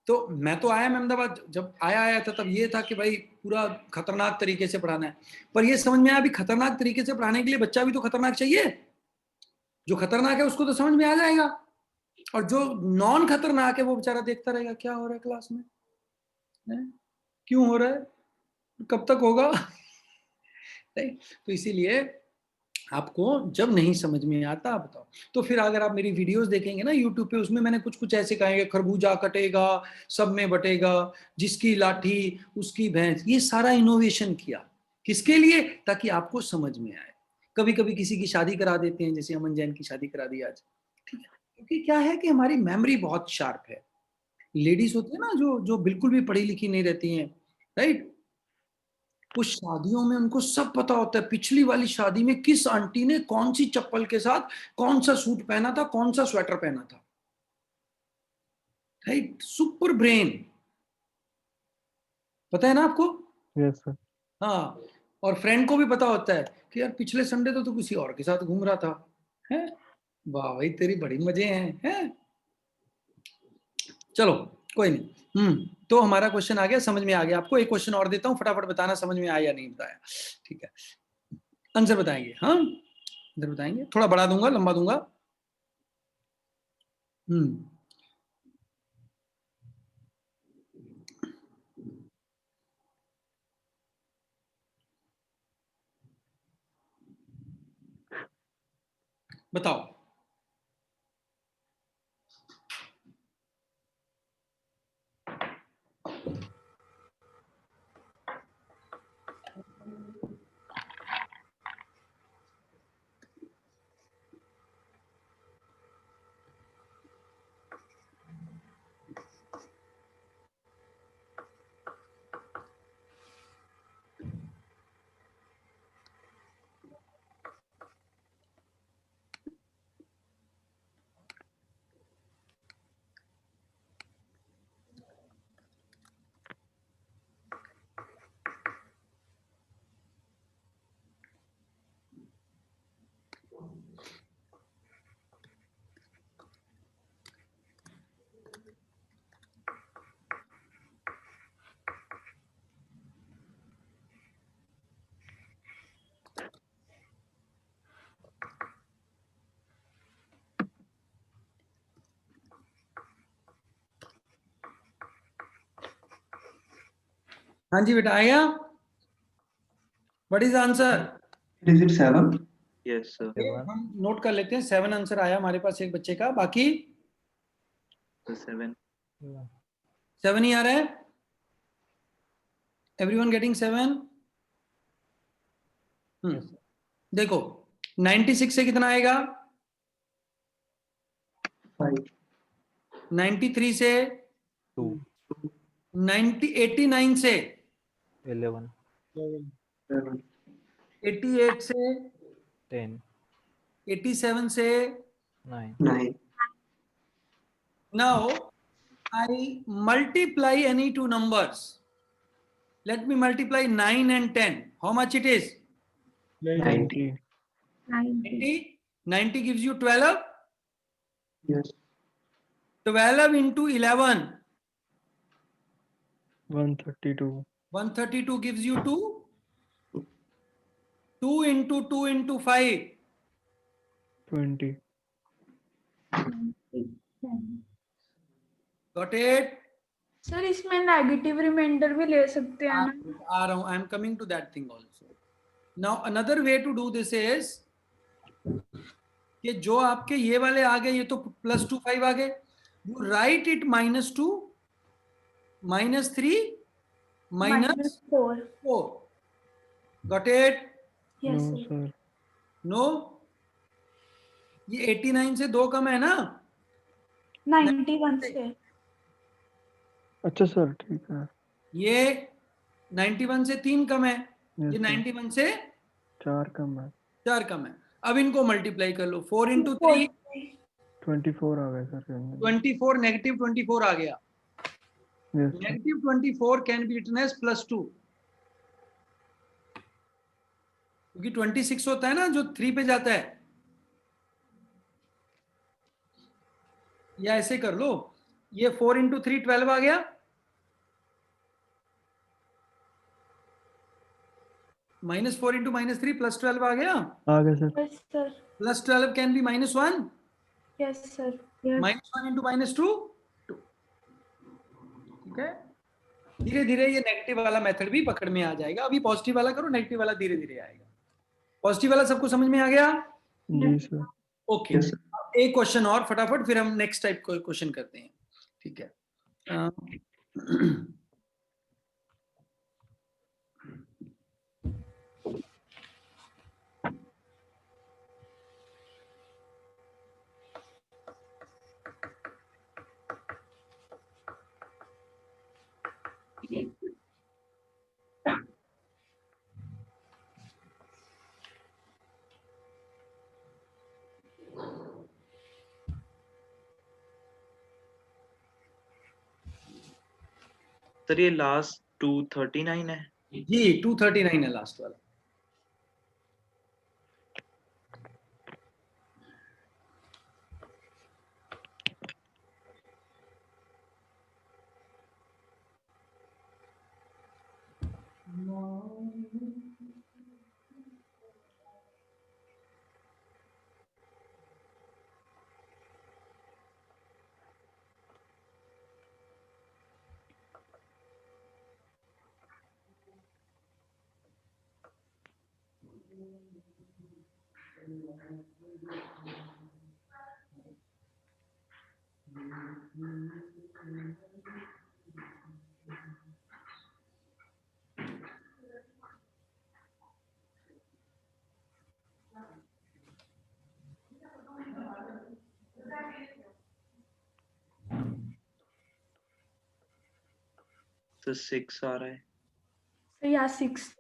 तो मैं तो आया अहमदाबाद, जब आया था तब ये था कि भाई पूरा खतरनाक तरीके से पढ़ाना है, पर ये समझ में आया अभी खतरनाक तरीके से पढ़ाने के लिए बच्चा भी तो खतरनाक चाहिए। जो खतरनाक है उसको तो समझ में आ जाएगा, और जो नॉन खतरनाक है वो बेचारा देखता रहेगा क्या हो रहा है क्लास में, क्यों हो रहा है, कब तक होगा। तो इसीलिए आपको जब नहीं समझ में आता बताओ। तो फिर अगर आप मेरी वीडियोस देखेंगे ना यूट्यूब पे, उसमें मैंने कुछ कुछ ऐसे कहेंगे, खरबूजा कटेगा सब में बटेगा, जिसकी लाठी उसकी भैंस, ये सारा इनोवेशन किया किसके लिए, ताकि आपको समझ में आए। कभी कभी किसी की शादी करा देते हैं, जैसे अमन जैन की शादी करा दी आज, ठीक है, क्योंकि क्या है कि हमारी मेमोरी बहुत शार्प है। लेडीज होती है ना जो बिल्कुल भी पढ़ी लिखी नहीं रहती हैं, राइट, उस शादियों में उनको सब पता होता है, पिछली वाली शादी में किस आंटी ने कौन सी चप्पल के साथ कौन सा सूट पहना था, कौन सा स्वेटर पहना था, राइट, सुपर ब्रेन, पता है ना आपको। Yes sir. हाँ, और फ्रेंड को भी पता होता है कि यार पिछले संडे तो तू किसी और के साथ घूम रहा था, है, वाह भाई तेरी बड़ी मजे हैं। चलो कोई नहीं। तो हमारा क्वेश्चन आ गया, समझ में आ गया आपको। एक क्वेश्चन और देता हूं, फटाफट बताना समझ में आया या नहीं बताया, ठीक है, आंसर बताएंगे, हाँ आंसर बताएंगे, थोड़ा बड़ा दूंगा लंबा दूंगा। बताओ। हाँ जी बेटा आएगा, what is answer. Is it 7? Yes sir. 7 हम नोट कर लेते हैं, 7 आंसर आया हमारे पास एक बच्चे का, बाकी 7 7 ही आ रहा है। Everyone getting 7? देखो 96 से कितना आएगा, 5. 93 से, 2 89 से, 11 7. 88 से, 10 87 से। 9 9. Now I multiply any two numbers. Let me multiply 9 and 10. How much it is? 90. 90. 90 gives you 12. Yes. 12 into 11. 132. 132 gives you 2. 2 into 2 into 5. 20. Got it? Sir इसमें नेगेटिव रिमाइंडर भी ले सकते हैं ना। आ रहा हूं, I am coming to that thing also. Now another way to do this is कि जो आपके ये वाले आ गए, ये तो +2 5 आ गए, you write it -2 -3 -4 -4. Got it? Yes No sir. sir. No, ये 89 से 2 कम है ना, 91 से। अच्छा सर ठीक है। ये 91 से 3 कम है, Yes, ये sir. 91 से 4 कम है। 4 कम है। अब इनको मल्टीप्लाई कर लो, 4 into 3 24 आ गए सर। 24, नेगेटिव 24 आ गया। Yes, sir. Negative 24 can be written as +2, क्योंकि 26 होता है ना जो 3 पे जाता है, या ऐसे कर लो, ये 4 into 3 12 आ गया, -4 into -3 +12 आ गया, आ गया sir. Yes, sir. +12 can be -1, Yes, sir. Yes. -1 into -2 2, ठीक है। धीरे धीरे ये नेगेटिव वाला मेथड भी पकड़ में आ जाएगा। अभी पॉजिटिव वाला करो, नेगेटिव वाला धीरे धीरे आएगा। पॉजिटिव वाला सबको समझ में आ गया? जी सर। ओके, एक क्वेश्चन और फटाफट, फिर हम नेक्स्ट टाइप को क्वेश्चन करते हैं, ठीक है। सर ये लास्ट 239 है। जी 239 है लास्ट वाला। तो 6 आ रहा है। So yeah, 6.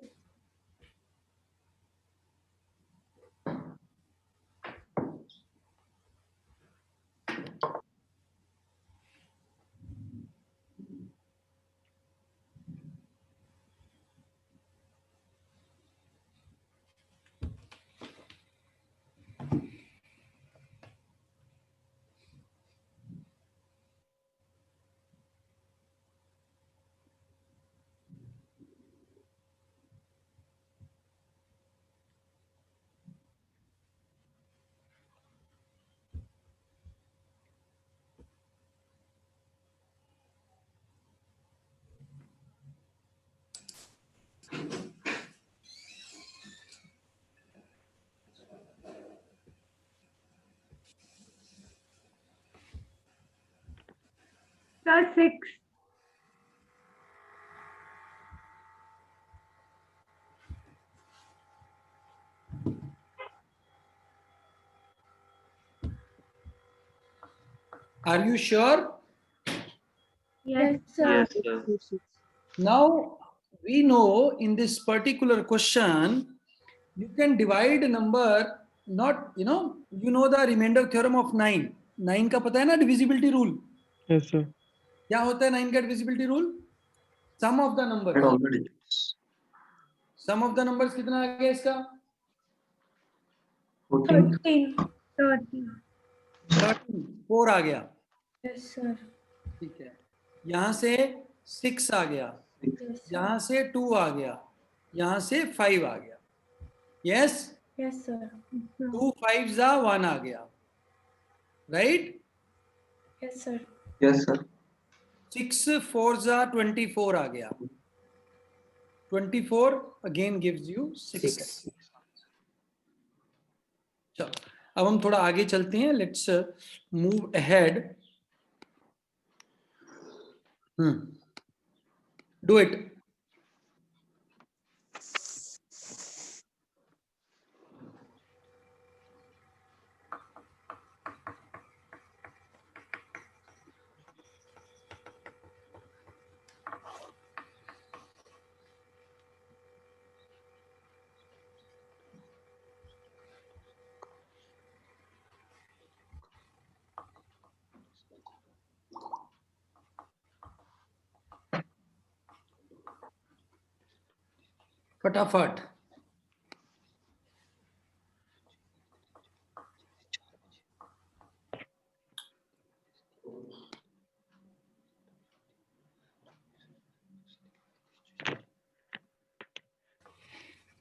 Sir, 6. Are you sure? Yes, sir. Yes sir। Now we know in this particular question you can divide a number, not you know the remainder theorem of 9। 9 का पता है ना divisibility rule? Yes sir. क्या होता है 9 का divisibility rule? Sum of the numbers। Add all the digits। Sum of the numbers कितना आ गया इसका? 14। 13. 13. 13, 4 आ गया, Yes, sir. ठीक है। यहाँ से 6 आ गया, Yes, sir. यहाँ से 2 आ गया, यहाँ से 5 आ गया। Yes, Yes, sir. 2 5s आ 1 आ गया, right? Yes, sir. Yes sir। 6 4s आ 24 आ गया, 24 अगेन गिव्स यू 6। चलो अब हम थोड़ा आगे चलते हैं, let's move ahead. Do it. फटाफट।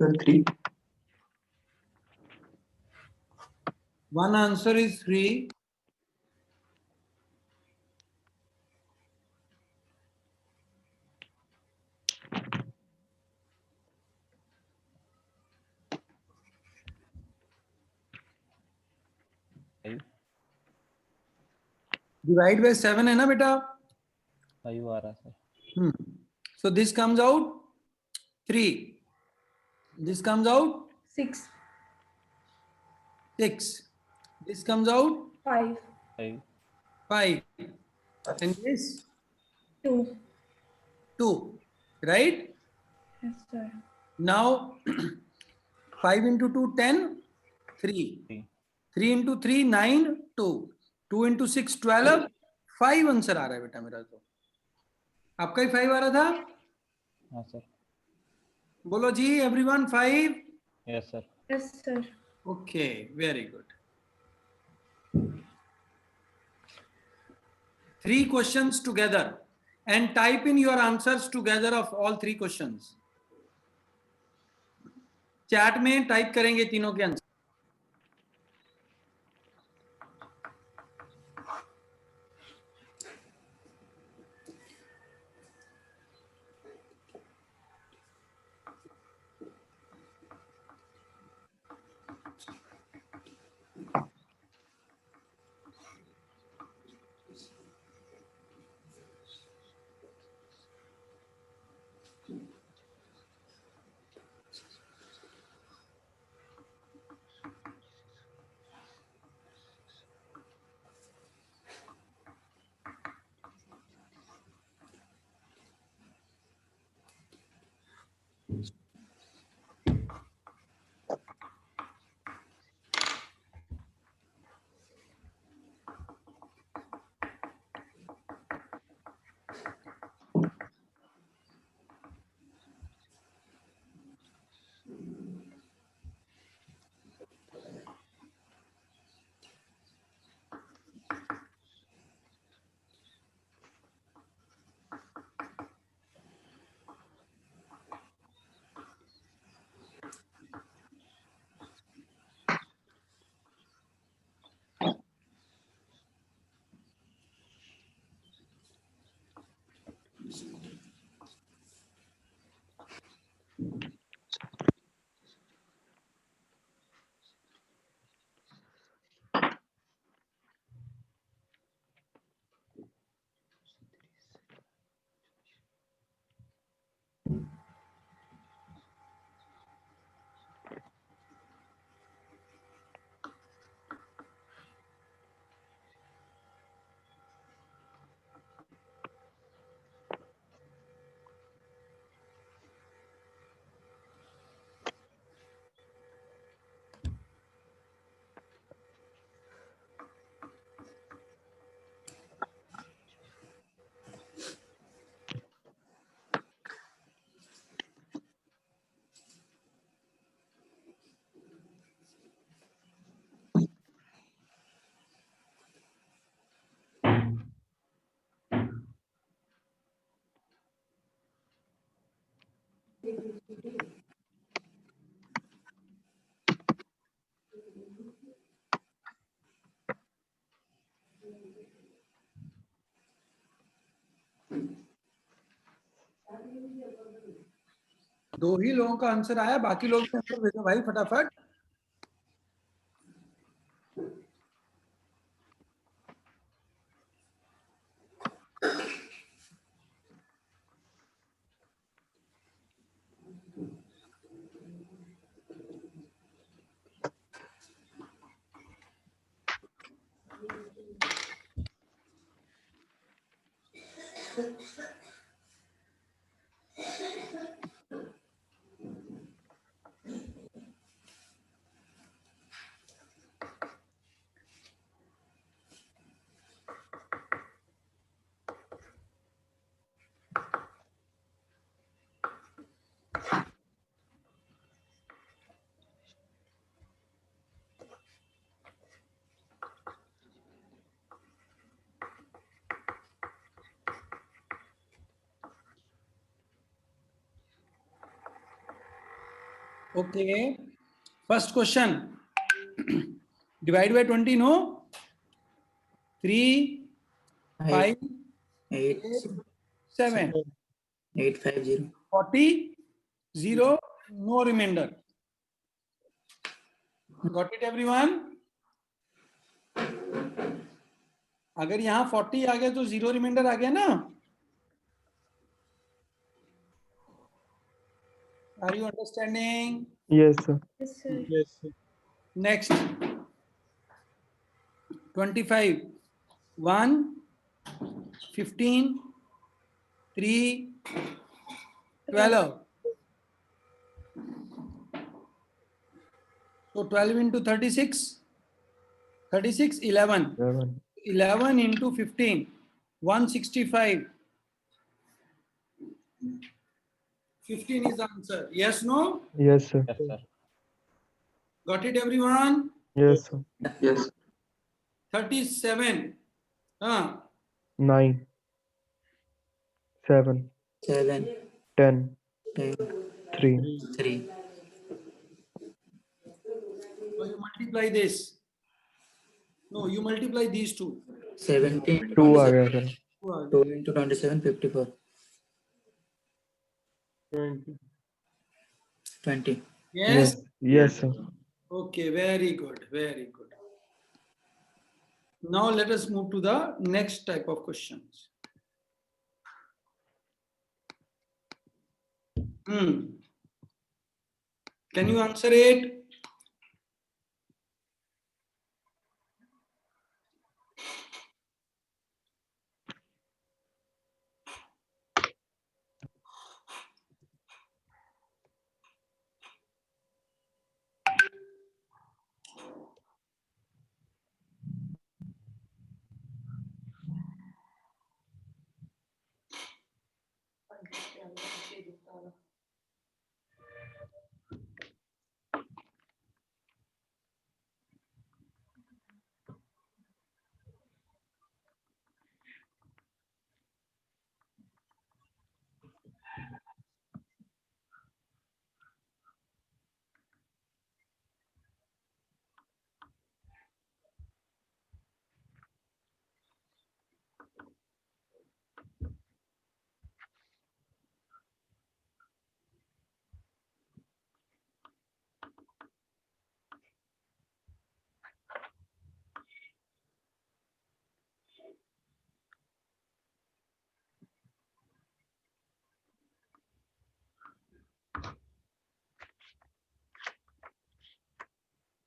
Sir, 3. One answer is 3. Divide by 7 है ना बेटा? 5 आ रहा sir. So this comes out 3. This comes out 6, 6. This comes out 5, 5. 5. And this 2. 2. Right? Yes, sir. Now 5 into 2, 10. 3. 3. 3 into 3, 9. 2. 2 into 6, 12. 5 answer आ रहा है बेटा मेरा. तो आपका ही 5 आ रहा था. हाँ सर. बोलो जी everyone 5. Yes sir. Yes, sir. Okay, very good. 3 questions together and type in your answers together of all 3 questions. Chat में टाइप करेंगे तीनों के आंसर. दो ही लोगों का आंसर आया, बाकी लोग भी आंसर भेजो भाई फटाफट. Okay. First question. Divide by 20, no? 3, 5, 8, 7. 850. 40, 0, no remainder. Got it everyone? अगर यहाँ 40 आ गया तो 0 रिमाइंडर आ गया ना? Are you understanding? Yes, sir. Yes, sir. Next. 25, 1, 15, 3, 12. So 12 into 36, 36, 11. 11. 11 into 15, 165. 15 is the answer. Yes, no? Yes, sir. Yes, sir. Got it, everyone? Yes, sir. Yes. 37. 9, 7, 7, 10, 10, 3. 3. So you multiply this. No, you multiply these two. 17, 2 आ गया sir. 2 into 27, 54. 20. Yes? Yes, sir. Okay, very good, very good. Now let us move to the next type of questions. Can you answer it?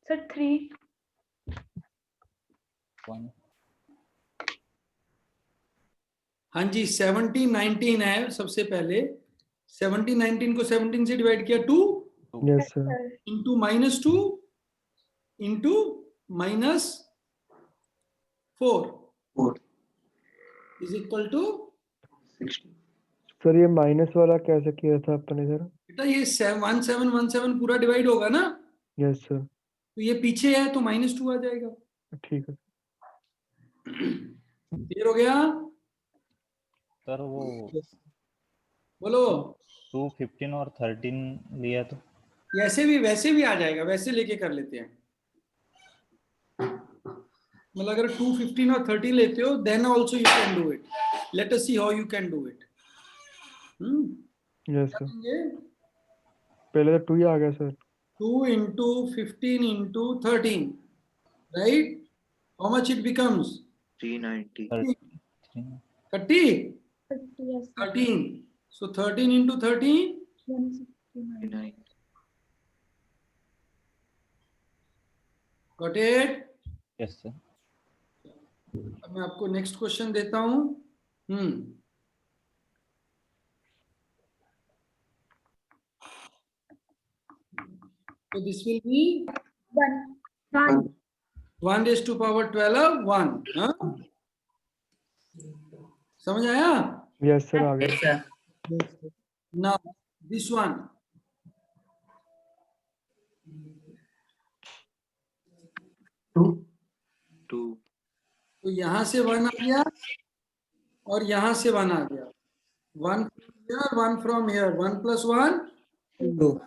Sir, 3. 1. हाँ जी, 17, 19 है सबसे पहले. 17, 19 को 17 से divide किया 2 Yes, sir. into -2 into -4 4. is equal to 60. Sir ये minus वाला कैसे किया था अपने सर? बेटा ये 1717 पूरा डिवाइड होगा ना, यस सर. तो ये पीछे है तो -2 आ जाएगा. ठीक है. क्लियर हो गया? सर वो बोलो. 2, 15 और 13 लिया तो ऐसे भी वैसे भी आ जाएगा, वैसे लेके कर लेते हैं. मतलब अगर 2, 15 और 30 लेते हो then also you can do it. Let us see how you can do it. Yes sir. पहले तो 2 ही आ गया sir. 2 into 15 into 13, right? How much it becomes? 390. 30? 30, yes, sir. 13. So 13 into 13? 169. Got it? Yes sir. अब मैं आपको next question देता हूं. So this will be 1 raised to power 12, 1. हाँ? समझ आया? यस सर आ गया. Yes, sir. Now this one. 2. तो यहां से 1 आ गया और यहां से 1 आ गया. 1 from here, 1 from here. 1 plus 1, 2.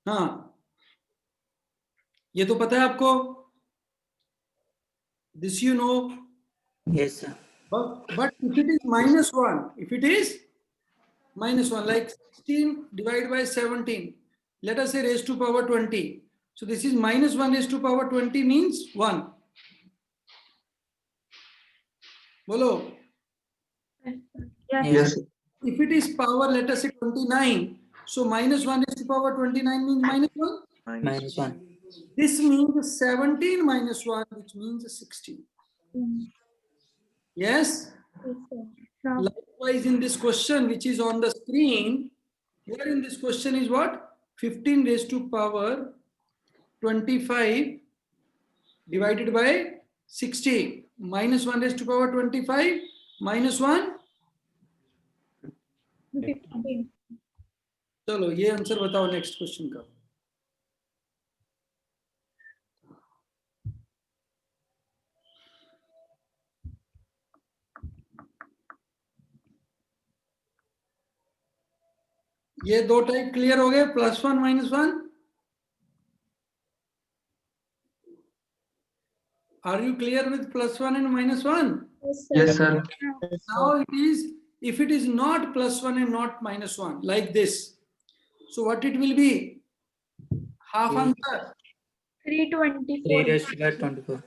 हाँ, ये तो पता है आपको, this you know. Yes, sir. But if it is -1, if it is -1, like 16 divided by 17, let us say raised to power 20. So this is -1 raised to power 20 means 1. Bolo. Yes, sir. Yes, Yes. Yes. If it is power, let us say 29. So -1 raised to power 29 means -1. -1. This means 17 minus 1, which means 16. Mm. Yes. Yes, sir. Now, Likewise, in this question, which is on the screen, here in this question is what? 15 raised to power 25 divided by 60. -1 raised to power 25 minus 1. 15. चलो ये answer बताओ next question का. ये दो type clear हो गए, +1 -1. Are you clear with +1 and -1? Yes, sir. Yes, sir. Now it is, if it is not +1 and not -1, like this, so what it will be? Half answer. 3 324. raised to power 24.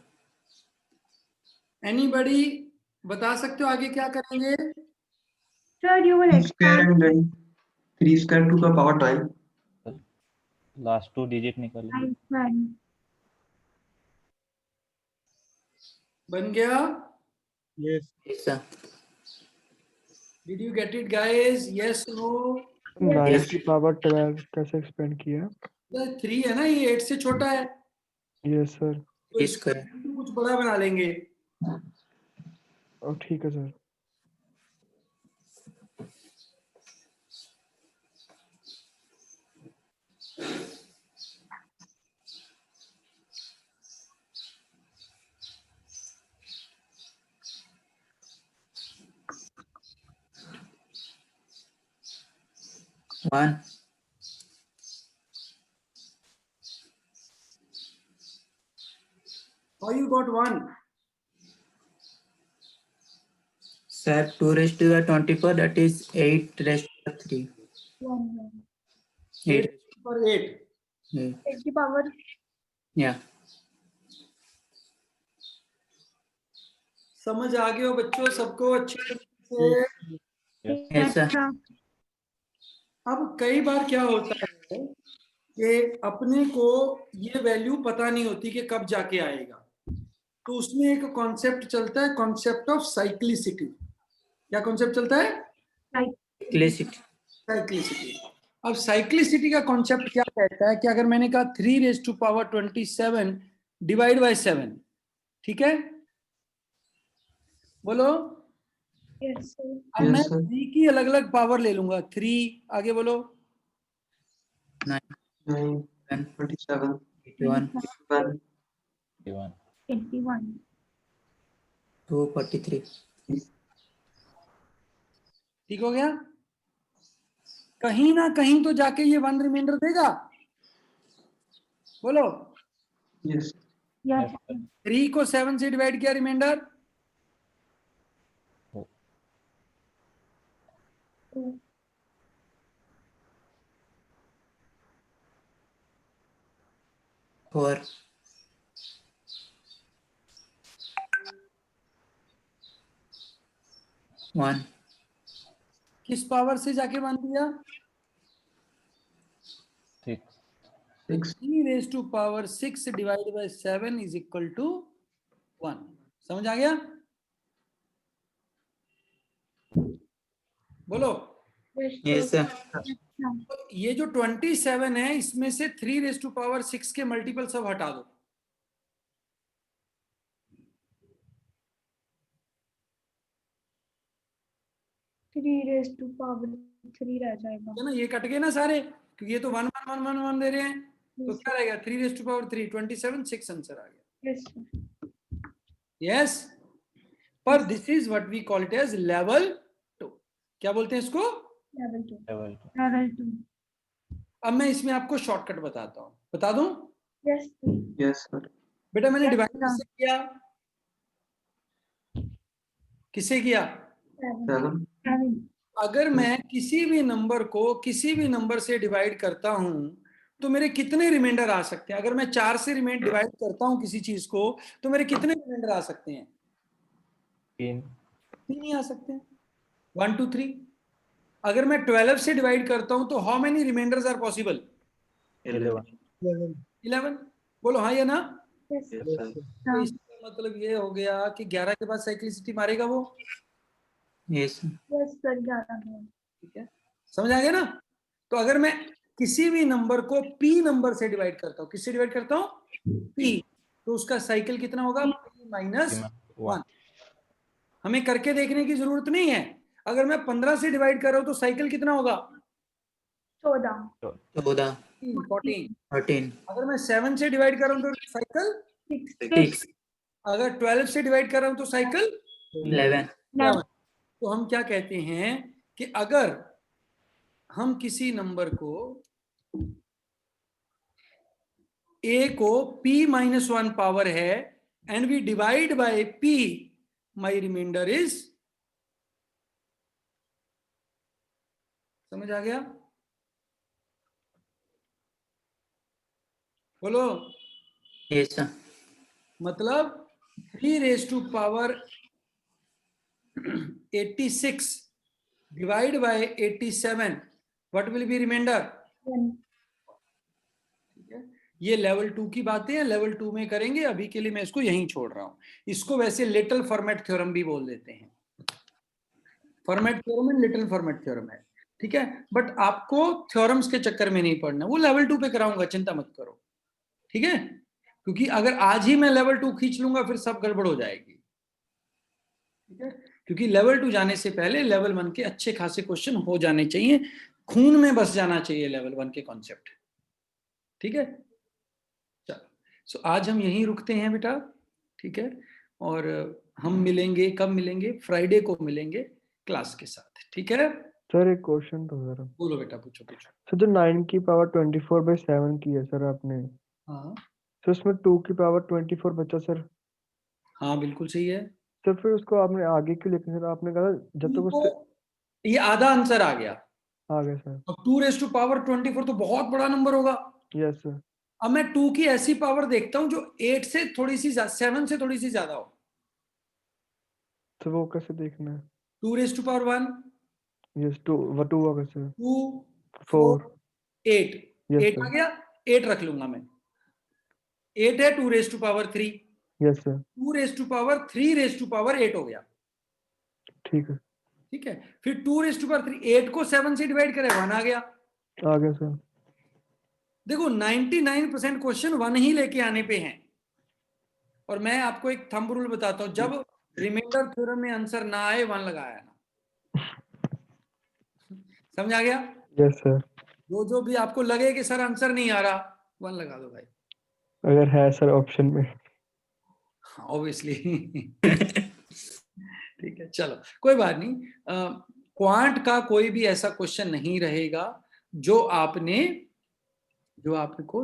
Anybody बता सकते हो आगे क्या करेंगे? Sir, you will 3 square expand and then 3 square to the power 12. Last 2 digit निकालें. and expand. बन गया? Yes, sir. Did you get it, guys? Yes, no? 9 की पावर 12 कैसे एक्सपेंड किया? 3 है ना, ये 8 से छोटा है, यस सर. तो Yes, इसको sir. कुछ बड़ा बना लेंगे. और ठीक है sir. One. How you got 1? Sir, 2 raised to the 24, that is 8 raised to the 3. 1. 8. 8 पर 8. Yeah. 8 की power Yeah. समझ आ गए हो बच्चों सबको अच्छे तरीके से? Yes, sir. sir. अब कई बार क्या होता है कि अपने को ये वैल्यू पता नहीं होती कि कब जाके आएगा, तो उसमें एक कॉन्सेप्ट चलता है, कॉन्सेप्ट ऑफ साइक्लिसिटी. क्या कॉन्सेप्ट चलता है? Classic. साइक्लिसिटी. अब साइक्लिसिटी का कॉन्सेप्ट क्या कहता है कि अगर मैंने कहा 3 raised to power 27 divide by 7, ठीक है, बोलो. Yes, sir. अब Yes, मैं sir. 3 की अलग अलग पावर ले लूंगा. 3 आगे बोलो. 9, 9, 27, 81, 1, 81. 2, 43. ठीक हो गया? कहीं ना कहीं तो जाके ये 1 रिमाइंडर देगा. बोलो. yes, Yes, sir. 3 को 7 से डिवाइड किया, रिमाइंडर 2. 4. 1. किस पावर से जाके वन दिया? 6. 6, 3 raised to power 6 divide by 7 is equal to 1. समझ आ गया? बोलो. Yes, sir. तो ये जो 27 है, इसमें से 3 raised to power 6 के मल्टीपल सब हटा दो. Three raised to power 3 रह जाएगा. है ना, ये कट गए ना सारे, क्योंकि ये तो 1 1 1 1 1 दे रहे हैं, तो क्या रहेगा? 3 raised to power 3, 27, 6 आंसर आ गया. Yes, sir. यस. पर this is what we call it as level 2. क्या बोलते हैं इसको? Level 2. लेवल 2. Level 2. अब मैं इसमें आपको शॉर्टकट बताता हूँ, बता दूं? Yes. Yes, sir. बेटा मैंने Yes, डिवाइड sir. किससे किया? किससे किया? 7. 7. अगर मैं किसी भी नंबर को किसी भी नंबर से डिवाइड करता हूं तो मेरे कितने रिमाइंडर आ सकते हैं? अगर मैं 4 से डिवाइड करता हूं किसी चीज को तो मेरे कितने रिमाइंडर आ सकते हैं? 3 3 ही आ सकते हैं। 1 2 3। अगर मैं 12 से डिवाइड करता हूं तो how many remainders are possible? 11. 11। बोलो हाँ या ना? Yes. Yes, sir. तो इसका मतलब ये हो गया कि 11 के बाद साइक्लिसिटी मारेगा वो। Yes, sir. Yes, sir. 11. ठीक है, समझ आ गया ना? तो अगर मैं किसी भी नंबर को p नंबर से डिवाइड करता हूँ, किससे डिवाइड करता हूँ? p, तो उसका साइकिल कितना होगा? p minus 1। हमें करके देखने की जरूरत नहीं है। अगर मैं 15 से डिवाइड कर रहा हूं तो साइकिल कितना होगा? 14. 14, 14। 13, अगर मैं 7 से डिवाइड कर रहा हूं तो साइकिल 6. 6, अगर 12 से डिवाइड कर रहा हूं तो साइकिल 11. 11। तो हम क्या कहते हैं कि अगर हम किसी नंबर को a को p माइनस 1 पावर है and we divide by p, my remainder is, समझ आ गया? बोलो। Yes, sir. मतलब 3 raise to power 86 divide by 87, what will be remainder? 1. ठीक है, ये लेवल 2 की बातें हैं, लेवल 2 में करेंगे। अभी के लिए मैं इसको यहीं छोड़ रहा हूं। इसको वैसे लिटिल फॉर्मेट थ्योरम भी बोल देते हैं। Format theorem and little format theorem है, ठीक है। बट आपको थ्योरम्स के चक्कर में नहीं पड़ना, वो लेवल 2 पे कराऊंगा, चिंता मत करो, ठीक है। क्योंकि अगर आज ही मैं लेवल 2 खींच लूंगा फिर सब गड़बड़ हो जाएगी, ठीक है। क्योंकि लेवल 2 जाने से पहले लेवल 1 के अच्छे खासे क्वेश्चन हो जाने चाहिए, खून में बस जाना चाहिए लेवल 1 के कॉन्सेप्ट, ठीक है। चलो, सो आज हम यहीं रुकते हैं बेटा, ठीक है। और हम मिलेंगे, कब मिलेंगे? फ्राइडे को मिलेंगे क्लास के साथ, ठीक है। सर एक क्वेश्चन तो सर, बोलो बेटा, पूछो पूछो। सर जो 9 की पावर 24/7 की है सर आपने, हाँ सर उसमें 2 की पावर 24 बचा सर। हाँ, बिल्कुल सही है। सर फिर उसको आपने आगे क्यों लिखा सर? आपने कहा जब तक उससे ये आधा आंसर आ गया। आ गया सर। और 2 रेज टू पावर 24 तो बहुत बड़ा नंबर होगा। Yes sir. अब मैं 2 की ऐसी पावर देखता हूं जो 8 से थोड़ी सी 7 से थोड़ी सी ज्यादा हो। तो वो कैसे देखना है? 2 रेज टू पावर 1, यस 2 होगा सर। 2 4 4। 8, यस 8 आ सर। गया, 8 रख लूंगा मैं। 8 है 2 raise to power 3, yes sir. 2 raise to power 3 raise to power 8 हो गया, ठीक है। ठीक है। फिर 2 रेज टू पावर 3, 8 को 7 से डिवाइड करें 1 आ गया। आ गया सर। देखो 99% क्वेश्चन 1 ही लेके आने पे हैं। और मैं आपको एक थंब रूल बताता हूं, जब रिमाइंडर थ्योरम में आंसर ना आए 1 लगाया ना। समझ आ गया? Yes sir. जो भी आपको लगे कि सर आंसर नहीं आ रहा, 1 लगा दो भाई, अगर है सर ऑप्शन में। ऑब्वियसली। ठीक है, चलो कोई बात नहीं। क्वांट का कोई भी ऐसा क्वेश्चन नहीं रहेगा जो आपको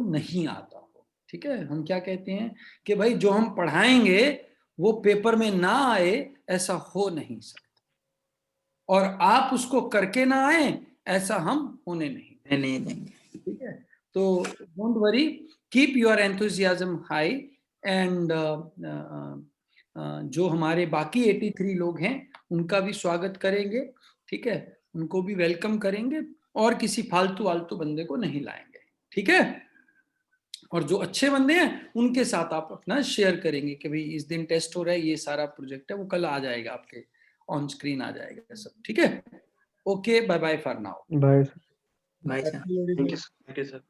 नहीं आता हो, ठीक है। हम क्या कहते हैं कि भाई जो हम पढ़ाएंगे वो पेपर में ना आए, ऐसा हो नहीं सकता। और आप उसको करके ना आए, ऐसा हम होने नहीं देंगे। ठीक है। तो don't worry, keep your enthusiasm high and जो हमारे बाकी 83 लोग हैं उनका भी स्वागत करेंगे, ठीक है। उनको भी वेलकम करेंगे और किसी फालतू वालतू बंदे को नहीं लाएंगे, ठीक है। और जो अच्छे बंदे हैं उनके साथ आप अपना शेयर करेंगे कि भाई इस दिन टेस्ट हो रहा है, ये सारा प्रोजेक्ट है, वो कल आ जाएगा आपके ऑन स्क्रीन आ जाएगा सब, ठीक है। Okay, bye bye for now. Bye sir. Bye, sir. Thank you, sir.